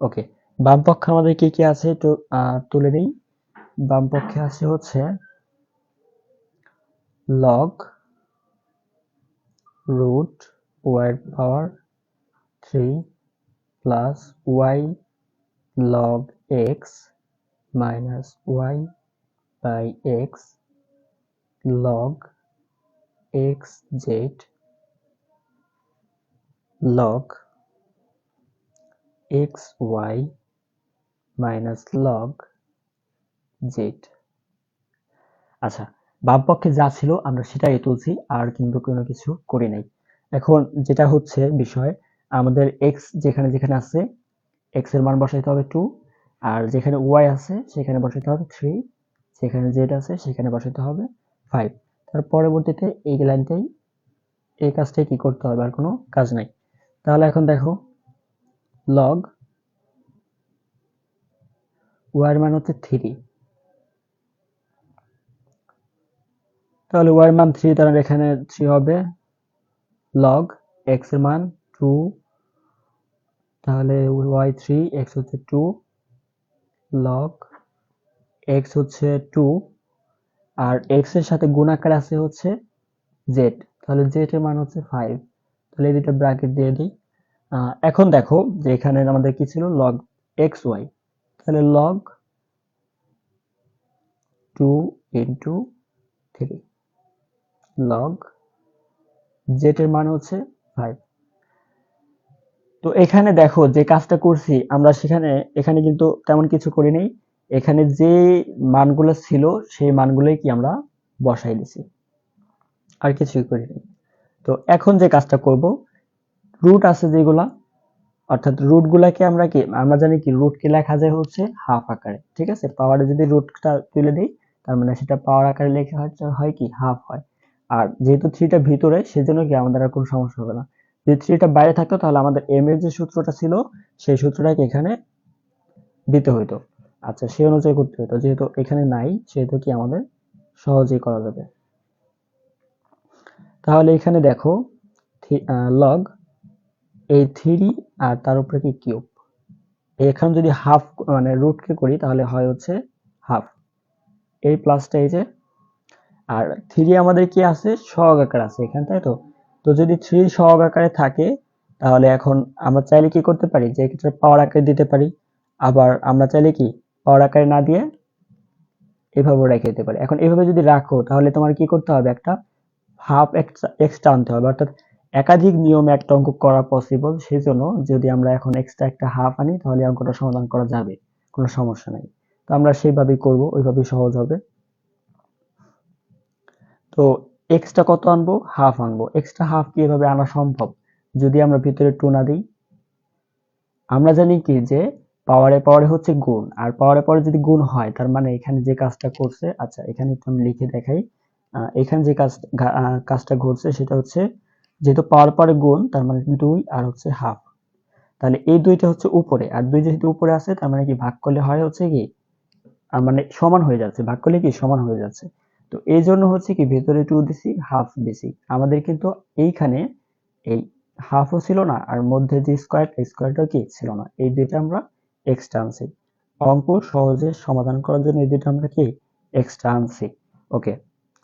S1: ওকে, বাম পক্ষে আমাদের কি কি আছে একটু তুলে নেই। বাম পক্ষে আছে হচ্ছে log root y power 3 plus y log x minus y by x log xz log xy minus log z। আচ্ছা বাম পক্ষে যা ছিল আমরা সেটাই তুলছি, আর কিন্তু কোনো কিছু করি নাই। এখন যেটা হচ্ছে বিষয়, আমাদের x যেখানে যেখানে আছে x এর মান বসাইতে হবে 2, আর যেখানে y আছে সেখানে বসাইতে হবে 3, যেখানে z আছে সেখানে বসাইতে হবে 5। তার পরবর্তীতে এই লাইনটাই এই কাজটাই কি করতে হবে, আর কোনো কাজ নাই। তাহলে এখন দেখো লগ y এর মান হচ্ছে 3, তাহলে y এর মান 3, তাহলে এখানে 3 হবে। লগ x এর মান 2, তাহলে y 3, x হচ্ছে 2, লগ x হচ্ছে 2, আর x এর সাথে গুণ আকারে আছে হচ্ছে z, তাহলে z এর মান হচ্ছে 5। তাহলে এই দুটো ব্র্যাকেট দিয়ে দিই। এখন দেখো যে এখানে আমাদের কি ছিল, লগ xy, তাহলে লগ 2 ইন্টু 3, লগ z এর মান হচ্ছে 5। তো এখানে দেখো যে কাজটা করছি আমরা, এখানে কিন্তু তেমন কিছু করি নাই, এখানে যে মানগুলো ছিল সেই মানগুলোই কি আমরা বসাই দিছি, আর কিছুই করিনি। তো এখন যে কাজটা করব, রুট আছে যেগুলা, অর্থাৎ রুট গুলাকে আমরা জানি কি রুটকে লেখা যায় হচ্ছে হাফ আকারে, ঠিক আছে। পাওয়ারে যদি রুটটা তুলে দিই তার মানে সেটা পাওয়ার আকারে লেখা হয় কি হাফ হয়। আর যেহেতু 3টা ভিতরে, সেজন্য কি আমাদের আর কোনো সমস্যা হবে না। যদি 3টা বাইরে থাকতো তাহলে আমাদের m এর যে সূত্রটা ছিল সেই সূত্রটাকে এখানে দিতে হতো। আচ্ছা, সেই অনুযায়ী করতে হতো, যেহেতু এখানে নাই সেহেতু কি আমাদের সহজেই করা যাবে। তাহলে এখানে দেখো লগ এই 3 আর তার উপরে কি কিউব, এখানে যদি হাফ মানে রুটকে করি তাহলে হয় হচ্ছে হাফ, এই প্লাসটা এই যে, আর 3 আমাদের কি আছে সহগ আকার আছে এখানে, তাই তো। তো যদি 3 সহগ আকারে থাকে তাহলে এখন আমরা চাইলে কি করতে পারি, যে ক্ষেত্রে পাওয়ার আকারে দিতে পারি, আবার আমরা চাইলে কি পাওয়ার আকারে না দিয়ে এভাবে রেখে দিতে পারি। এখন এভাবে যদি রাখো তাহলে তোমার কি করতে হবে, একটা হাফ এক্সট্রা আনতে হবে, অর্থাৎ একাধিক নিয়মে একটা অঙ্ক করা পসিবল। সেই জন্য যদি আমরা এখন এক্সট্রা একটা হাফ আনি তাহলে অঙ্কটা সমাধান করা যাবে, কোনো সমস্যা নাই। তো আমরা সেইভাবেই করব, ওইভাবেই সহজ হবে। তো এক্সট্রা কত আনবো, হাফ আনবো। এক্সট্রা হাফ কি এভাবে আনা সম্ভব যদি আমরা ভিতরে 2 না দিই? আমরা জানি কি যে পাওয়ারে পাওয়ারে হচ্ছে গুণ, আর পাওয়ারে পাওয়ারে যদি গুণ হয় তার মানে এখানে যে কাজটা করছে, আচ্ছা এখানে একটু আমি লিখে দেখাই। এখানে যে কাজটা ঘটছে সেটা হচ্ছে, যেহেতু পাওয়ার পাওয়ারে গুণ তার মানে 2 আর হচ্ছে হাফ, তাহলে এই দুইটা হচ্ছে উপরে, আর 2 যেহেতু উপরে আছে তার মানে কি ভাগ করলে হয় হচ্ছে কি মানে সমান হয়ে যাচ্ছে, ভাগ করলে কি সমান হয়ে যাচ্ছে। তো এই জন্য হচ্ছে কি ভেতরে 2 দিছি, হাফ দিছি। আমাদের কিন্তু এইখানে এই হাফও ছিল না, আর মধ্যে যে স্কোয়ারটা কি ছিল না, এই দুইটা আমরা এক্সট্রা আনছি। অঙ্ক সহজে সমাধান করার জন্য এই দুইটা আমরা কি এক্সট্রা আনছি। ওকে,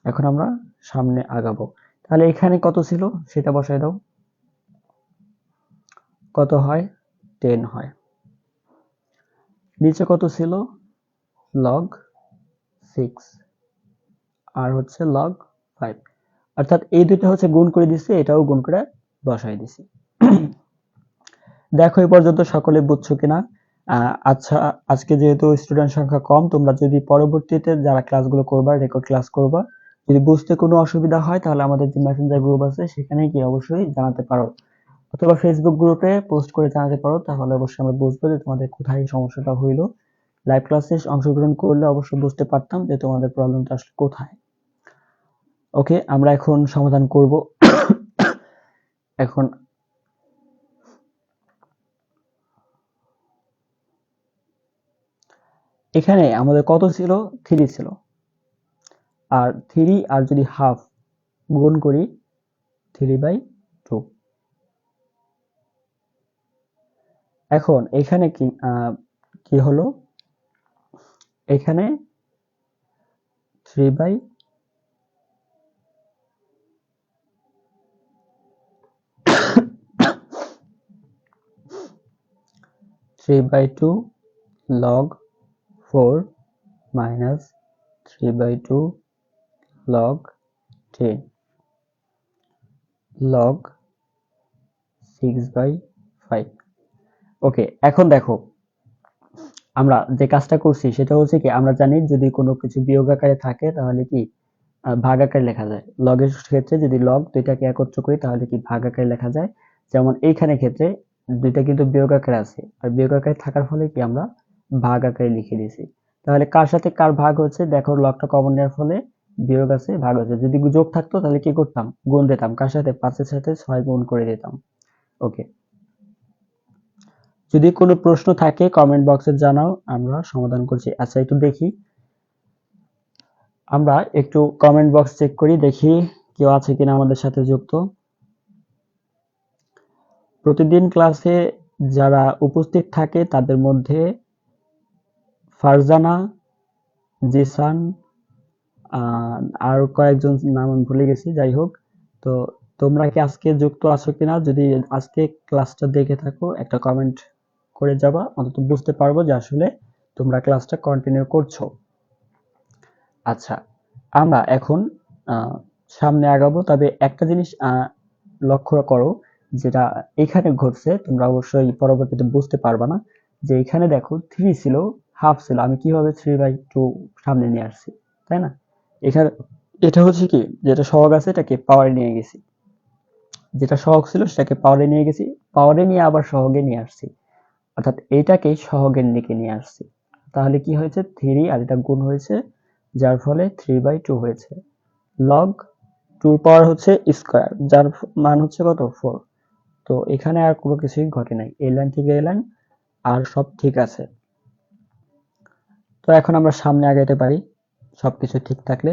S1: এখন আমরা সামনে আগাবো। তাহলে এখানে কত ছিল সেটা বসাই দাও, কত হয় 10 হয়। নিচে কত ছিল, লগ 6 আর হচ্ছে লগ 5, অর্থাৎ এই দুটো হচ্ছে গুণ করে দিছি, এটাও গুণ করে বসাই দিছি। দেখো এই পর্যন্ত সকলে বুঝছো কিনা? আচ্ছা, আজকে যেহেতু স্টুডেন্ট সংখ্যা কম, তোমরা যদি পরবর্তীতে যারা ক্লাসগুলো করবা, রেকর্ড ক্লাস করবা, যদি বুঝতে কোনো অসুবিধা হয় তাহলে আমাদের যে মেসেঞ্জার গ্রুপ আছে সেখানে গিয়ে অবশ্যই জানাতে পারো, অথবা ফেসবুক গ্রুপে পোস্ট করে জানাতে পারো, তাহলে অবশ্যই আমরা বুঝবো যে তোমাদের কোথায় সমস্যাটা হইলো। লাইভ ক্লাসে অংশগ্রহণ করলে অবশ্যই বুঝতে পারতাম যে তোমাদের প্রবলেমটা আসলে কোথায়। ওকে, আমরা এখন সমাধান করব। এখন এখানে আমাদের কত ছিল, 3 ছিল, আর 3 আর যদি হাফ গুণ করি 3/2। এখন এখানে কি হলো, এখানে 3/2 log 4 minus 3/2 log 10 log 6/5। ওকে, এখন দেখো আমরা যে কাজটা করছি সেটা হচ্ছে কি, আমরা জানি যদি কোনো কিছু বিয়োগ আকারে থাকে তাহলে কি ভাগ আকারে লেখা যায়। লগের ক্ষেত্রে যদি লগ দুইটাকে একত্র করি তাহলে কি ভাগ আকারে লেখা যায়। যেমন এইখানে ক্ষেত্রে দুইটা কিন্তু বিয়োগ আকারে আছে, আর বিয়োগ আকারে থাকার ফলে কি আমরা ভাগ আকারে লিখে দিয়েছি। তাহলে কার সাথে কার ভাগ হচ্ছে দেখো, লগটা কমন নেওয়ার ফলে বিয়োগ আছে, ভাগ আছে। যদি যোগ থাকতো তাহলে কি করতাম, গুণ দিতাম কার সাথে, 5 এর সাথে 6 গুণ করে দিতাম। ওকে, যদি কোনো প্রশ্ন থাকে কমেন্ট বক্সে জানাও, আমরা সমাধান করছি। আচ্ছা একটু দেখি, আমরা একটু কমেন্ট বক্স চেক করি, দেখি কেউ আছে কিনা আমাদের সাথে যুক্ত। প্রতিদিন ক্লাসে যারা উপস্থিত থাকে তাদের মধ্যে ফারজানা, জিসান, আর কয়েকজন নাম আমি ভুলে গেছি, যাই হোক। তো তোমরা কি আজকে যুক্ত আছো কিনা, যদি আজকে ক্লাসটা দেখে থাকো একটা কমেন্ট করে যাবা, অন্তত বুঝতে পারবো যে আসলে তোমরা ক্লাসটা কন্টিনিউ করছো। আচ্ছা, আমরা এখন সামনে আগাবো, তবে একটা জিনিস লক্ষ্য করো, যেটা এখানে ঘটছে তোমরা অবশ্যই পরবর্তীতে বুঝতে পারবা না, যে এখানে দেখো 3 ছিল, হাফ ছিল, আমি কিভাবে 3/2 সামনে নিয়ে আসছি, তাই না? এখানে এটা হচ্ছে কি, যেটা সহগ আছে এটাকে পাওয়ারে নিয়ে গেছি, যেটা সহগ ছিল সেটাকে পাওয়ারে নিয়ে গেছি, পাওয়ারে নিয়ে আবার সহগে নিয়ে আসছি, অর্থাৎ এইটাকে সহগের দিকে নিয়ে আসছি। তাহলে কি হয়েছে, 3 আর এটা গুণ হয়েছে, যার ফলে 3/2 হয়েছে। লগ 2 পাওয়ার হচ্ছে স্কয়ার, যার মান হচ্ছে কত, 4। তো এখানে আর কোনো কিছুই ঘটে নাই, এই লাইন থেকে এই লাইন আর সব ঠিক আছে। তো এখন আমরা সামনে আগাইতে পারি সবকিছু ঠিক থাকলে।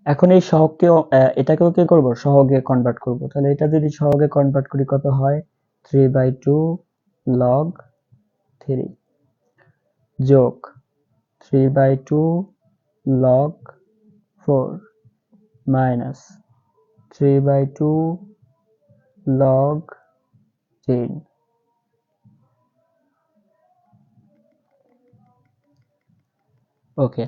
S1: এখন এই সহগকেও এটাকেও কি করব, সহগে কনভার্ট করব। তাহলে এটা যদি সহগে কনভার্ট করি কত হয়, 3/2 লগ 3 যোগ 3/2 লগ 4 মাইনাস 3/2 লগ 10। ওকে,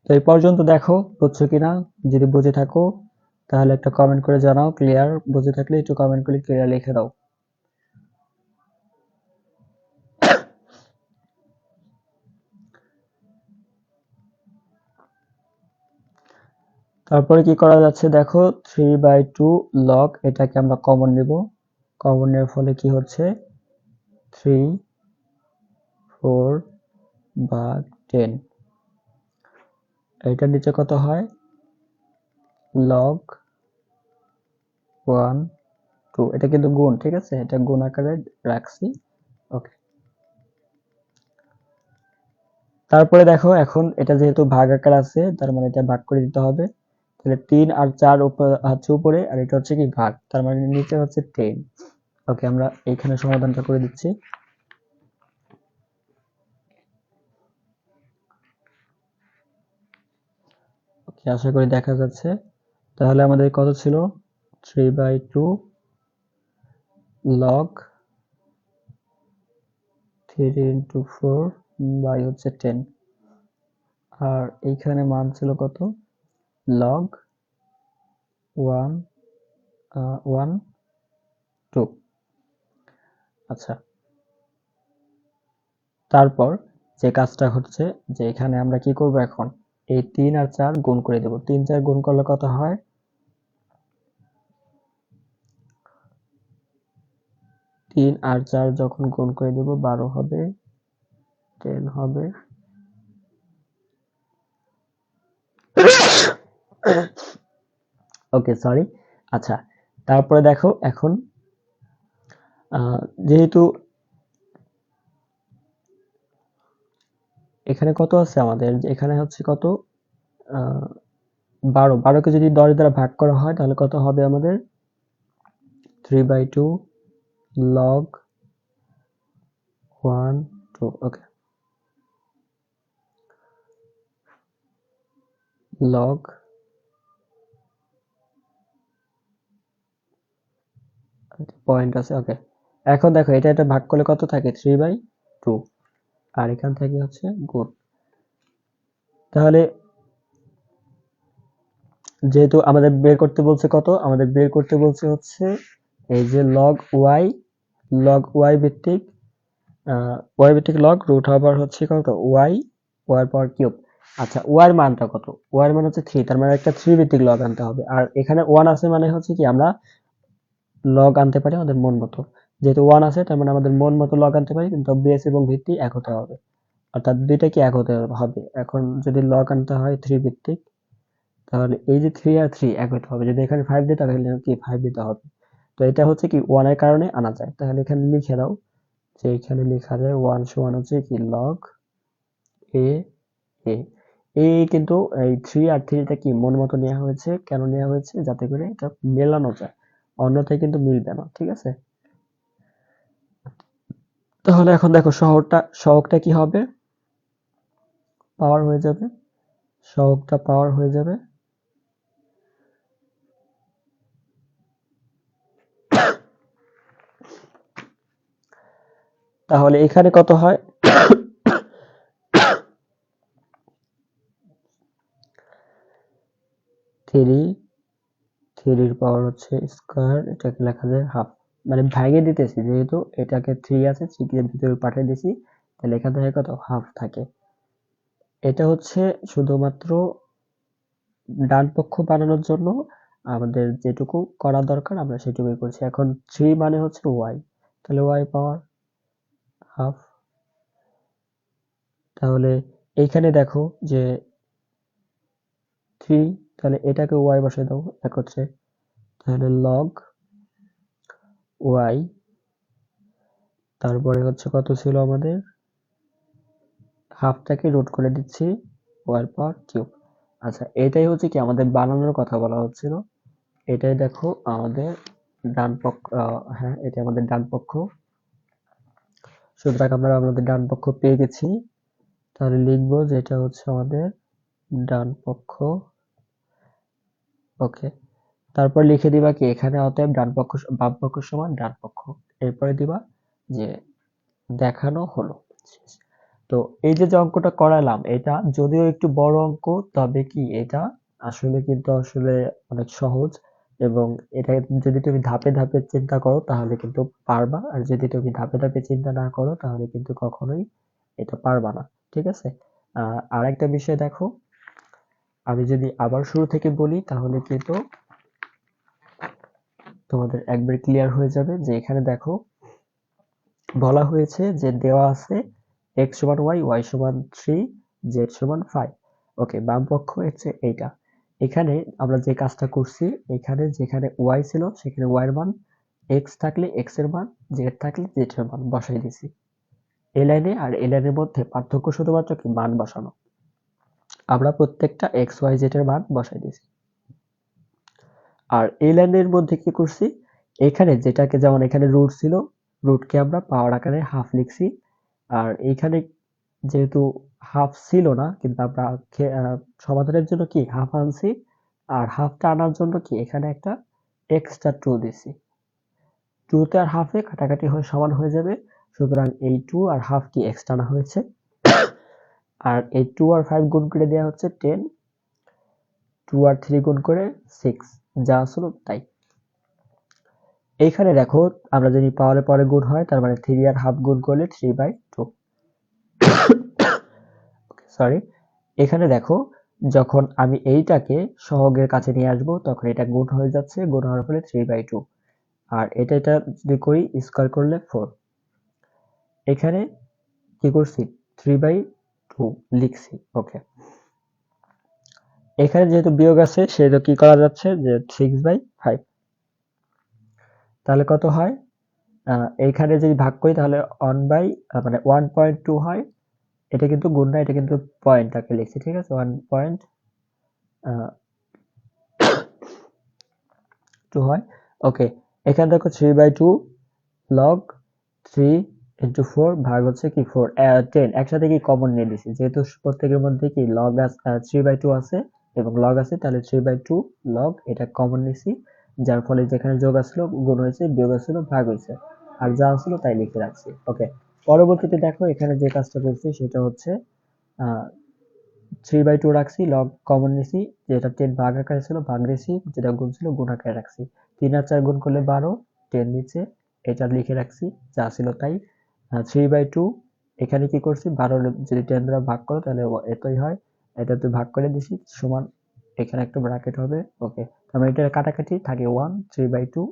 S1: তো এই পর্যন্ত দেখো বুঝছো কিনা, যদি বুঝে থাকো তাহলে একটা কমেন্ট করে জানাও ক্লিয়ার, বুঝে থাকলে একটু কমেন্ট করে ক্লিয়ার লিখে দাও। তারপরে কি করা যাচ্ছে দেখো, 3/2 লগ, এটাকে আমরা কমন নেব, কমন নেওয়ার ফলে কি হচ্ছে, 3 4 ভাগ 10, এটার নিচে কত হয়, লগ 1 2, এটা কিন্তু গুণ, ঠিক আছে, এটা গুণ আকারে রাখছি। ওকে, তারপরে দেখো এখন এটা যেহেতু ভাগ আকার আছে, তার মানে এটা ভাগ করে দিতে হবে। তাহলে 3 আর 4 হচ্ছে উপরে, আর এটা হচ্ছে কি ভাগ, তার মানে নিচে হচ্ছে 10। ওকে, আমরা এইখানে সমাধানটা করে দিচ্ছি। ওকে, আশা করি দেখা যাচ্ছে। তাহলে আমাদের কত ছিল, 3/2 লগ 3 ইন্টু 4 বাই হচ্ছে 10, আর এইখানে মান ছিল কত, লগ 1 1 2। আচ্ছা, তারপর যে কাজটা হচ্ছে, যে এখানে আমরা কি করব, এখন এই 3 আর 4 গুণ করে দেব। 3 4 গুণ করলে কত হয়, 3 আর 4 যখন গুণ করে দেব 12 হবে, 10 হবে। ওকে, সরি। আচ্ছা, তারপরে দেখো এখন যেহেতু এখানে কত আছে আমাদের, এখানে হচ্ছে কত, 12, 12কে যদি 10 দ্বারা ভাগ করা হয় তাহলে কত হবে আমাদের, 3/2 লগ 1 2। ওকে, লগ পয়েন্ট আছে। ওকে, এখন দেখো এটা ভাগ করলে কত থাকে, 3/2, আর এখান থেকে হচ্ছে গুণ। তাহলে যেহেতু আমাদের বের করতে বলছে কত, আমাদের বের করতে বলছে হচ্ছে এই যে লগ ওয়াই ভিত্তিক ওয়াই ভিত্তিক লগ রুট ওভার হচ্ছে কত, ওয়াই পাওয়ার কিউব। আচ্ছা, ওয়াই এর মানটা কত, ওয়াই এর মান হচ্ছে 3, তার মানে একটা 3 ভিত্তিক লগ আনতে হবে, আর এখানে 1 আছে মানে হচ্ছে কি আমরা লগ আনতে পারি আমাদের মন মতো। যেহেতু 1 আছে তার মানে আমাদের মন মতো লগ আনতে পারি, কিন্তু বেস এবং ভিত্তি এক হতে হবে। অর্থাৎ দুইটা কি এক হতে হবে। এখন যদি লগ আনতে হয় 3 ভিত্তিক, তাহলে এই যে 3 আর 3 এক হতে হবে। যদি এখানে 5 দিই তাহলে কি 5 দিতে হবে। তো এটা হচ্ছে কি 1 এর কারণে আনা যায়। তাহলে এখানে লিখে দাও যে এখানে লেখা যায় 1 সমান হচ্ছে কি log a a। কিন্তু এই 3 আর 3 টা কি মন মতো নেওয়া হয়েছে। কেন নেওয়া হয়েছে? যাতে করে এটা মেলানো যায়। অন্যথায় কিন্তু মিলবে না। ঠিক আছে? তাহলে এখন দেখো সহগটা কি হবে? পাওয়ার হয়ে যাবে। সহগটা পাওয়ার হয়ে যাবে। তাহলে এখানে কত হয়? 3 এর পাওয়ার হচ্ছে স্কয়ার, এটাকে লেখা যায় হাফ। মানে ভাঙে দিতেছি, যেহেতু এটাকে 3 আছে 3 কে ভিতরে পাঠিয়ে দিছি, তাহলে এখান থেকে কত হাফ থাকে। এটা হচ্ছে শুধুমাত্র ডান পক্ষ বানানোর জন্য আমাদের যেটুকু করা দরকার আমরা সেটুকুই করছি। এখন 3 মানে হচ্ছে y, তাহলে y পাওয়ার হাফ। তাহলে এইখানে দেখো যে 3, তাহলে এটাকে y বসায় দাও একত্রে, তাহলে log y, তারপরে হচ্ছে কত ছিল আমাদের, হাফটাকে রুট করে দিচ্ছি y পাওয়ার কিউব। আচ্ছা, এটাই হচ্ছে কি আমাদের বানানোর কথা বলা হচ্ছিল। এটাই দেখো আমাদের ডান পক্ষ, হ্যাঁ এটা আমাদের ডান পক্ষ। সুতরাং আমরা আমাদের ডান পক্ষ পেয়ে গেছি। তাহলে লিখবো যে এটা হচ্ছে আমাদের ডান পক্ষ। ওকে, তারপর লিখে দিবা কি এখানে অতএব ডান পক্ষ বাম পক্ষ সমান ডান পক্ষ। এরপরে দিবা যে দেখানো হলো। তো এই যে অঙ্কটা করালাম, এটা যদিও একটু বড় অঙ্ক, তবে কি এটা আসলে অনেক সহজ। এবং এটা যদি তুমি ধাপে ধাপে চিন্তা করো তাহলে কিন্তু পারবা, আর যদি তুমি ধাপে ধাপে চিন্তা না করো তাহলে কিন্তু কখনোই এটা পারবা না। ঠিক আছে? আর একটা বিষয় দেখো, আমি যদি আবার শুরু থেকে বলি তাহলে কিন্তু তোমাদের একবার ক্লিয়ার হয়ে যাবে। যে এখানে দেখো বলা হয়েছে যে দেওয়া আছে x সমান y সমান 3, z সমান 5। ওকে, বাম পক্ষ হচ্ছে এইটা। এখানে আমরা যে কাজটা করছি, এখানে যেখানে y ছিল সেখানে y এর মান, x থাকলে x এর মান, z থাকলে z এর মান বসাই দিছি। এই লাইনে আর এই লাইনের মধ্যে পার্থক্য শুধুমাত্র কি মান বসানো। আমরা প্রত্যেকটা x y z এর মান বসাই দিছি। আর এই লাইনের মধ্যে কি করছি, এখানে যেটাকে যেমন এখানে রুট ছিল, রুটকে আমরা পাওয়ার আকারে হাফ লিখছি। আর এইখানে যেহেতু হাফ ছিল না, কিন্তু আমরা সমাধানের জন্য কি হাফ আনছি। আর হাফটা আনার জন্য কি এখানে একটা এক্সট্রা 2 দিছি। 2 তে আর হাফে কাটাকাটি হয়ে সমান হয়ে যাবে। সুতরাং এই 2 আর হাফ কি এক্সট্রা আনা হয়েছে। আর এই 2 আর 5 গুণ করে দেওয়া হচ্ছে 10, 2 আর 3 গুণ করে 6, যা আসলো তাই। এইখানে দেখো আমরা যদি পাওয়ারে পরে গুণ হয়, তার মানে 3 আর হাফ গুণ করলে 3/2। সরি, এখানে দেখো যখন আমি এইটাকে সহগের কাছে নিয়ে আসবো তখন এটা গুণ হয়ে যাচ্ছে, গুণ হওয়ার ফলে 3/2। আর এটা যদি করি স্কয়ার করলে 4। এখানে কি করছি 3/2 লিখছি। ওকে, এখানে যেহেতু বিয়োগ আছে সেহেতু কি করা যাচ্ছে যে 6/5। তাহলে কত হয়, এইখানে যদি ভাগ করি তাহলে 1/2 হয়। এটা কিন্তু গুণ না, এটা কিন্তু পয়েন্টটাকে লিখছি। ঠিক আছে, 1.2 হয়। ওকে, এখানে দেখো 3/2 log 3 into 4 ভাগ হচ্ছে কি 4, 10 একসাথে কি কমন নিয়ে দিছি, যেহেতু প্রত্যেকের মধ্যে কি log 3/2 আছে এবং log আছে, তাহলে 3/2 log এটা কমন নিছি। যার ফলে যেখানে যোগ আসলো গুণ হয়েছে, বিয়োগ আসলো ভাগ হয়েছে, আর যা আসলো তাই লিখে রাখছি। ওকে, পরবর্তীতে দেখো এখানে যে কাজটা করছি সেটা হচ্ছে 3/2 রাখছি, লগ কমন নিছি, যেটা 10 ভাগ আকারে ছিল ভাগ নিছি, যেটা গুণ ছিল গুণ আকারে রাখছি। 3 আর 4 গুণ করলে 12, 10 নিচে, এটা লিখে রাখছি, যা ছিল তাই। 3/2 এখানে কি করছি, 12 যদি 10 দ্বারা ভাগ করো তাহলে এতই হয়, এটা তো ভাগ করে দিছি সমান, এখানে একটা ব্র্যাকেট হবে। ওকে, তাহলে এটা কাটাকাটি থাকে 1, 3/2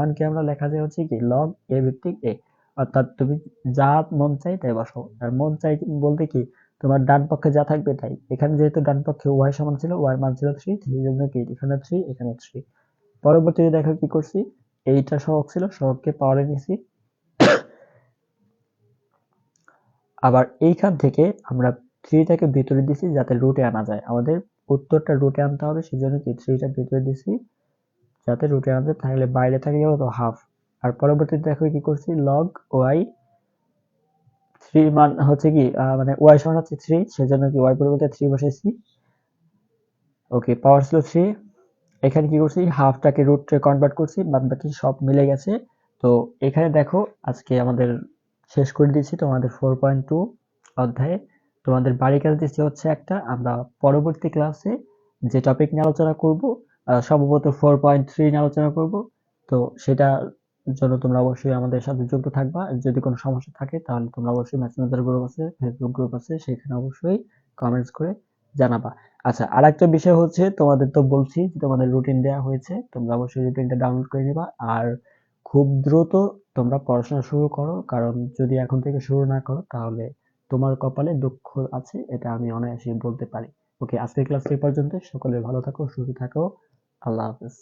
S1: 1 কে আমরা লেখা যায় হচ্ছে কি লগ a ভিত্তিক a। অর্থাৎ তুমি যা মন চাই তাই বসাও। আর মন চাই বলতে কি, তোমার ডান পক্ষে যা থাকবে তাই। এখানে যেহেতু ডান পক্ষে y সমান ছিল, y এর মান ছিল 3, সেই জন্য কি এখানে 3 এখানে 3। পরবর্তীতে দেখো কি করছি, এইটা সহগ ছিল, সহগকে পাওয়ারে নিছি। আবার এইখান থেকে আমরা 3টাকে ভিতরে দিছি যাতে রুটে আনা যায়। আমাদের উত্তরটা রুটে আনতে হবে, সেজন্য কি 3টা ভিতরে দিছি যাতে রুটে আনা যায়, তাহলে বাইরে থাকে গেল তো হাফ। আর পরবর্তীতে দেখো কি করছি, log y 3 মান হচ্ছে কি মানে y সমান হচ্ছে 3, সেজন্য কি y পরিবর্তে 3 বসাইছি। ওকে, পাওয়ার ছিল 3। এখানে কি করছি, হাফটাকে রুটে কনভার্ট করছি, বাদ বাকি সব মিলে গেছে। তো এখানে দেখো আজকে আমাদের শেষ করে দিয়েছি তোমাদের 4.2 অধ্যায়ে। তোমাদের বাড়ি কাজ দিচ্ছি হচ্ছে একটা, আমরা পরবর্তী ক্লাসে যে টপিক নিয়ে আলোচনা করব, সম্ভবত 4.3 নিয়ে আলোচনা করব। তো সেটার জন্য তোমরা অবশ্যই আমাদের সাথে যুক্ত থাকবা। যদি কোনো সমস্যা থাকে তাহলে তোমরা অবশ্যই মেসেঞ্জার গ্রুপ আছে, ফেসবুক গ্রুপ আছে, সেখানে অবশ্যই কমেন্টস করে জানাবা। আচ্ছা, আরেকটা বিষয় হচ্ছে, তোমাদের তো বলছি যে তোমাদের রুটিন দেওয়া হয়েছে, তোমরা অবশ্যই রুটিনটা ডাউনলোড করে নিবা। আর খুব দ্রুত তোমরা পড়াশোনা শুরু করো, কারণ যদি এখন থেকে শুরু না করো তাহলে তোমার কপালে দুঃখ আছে, এটা আমি অনায়াসে বলতে পারি। ওকে, আজকের ক্লাস এই পর্যন্ত। সকলে ভালো থাকো, সুস্থ থাকো। আল্লাহ হাফেজ।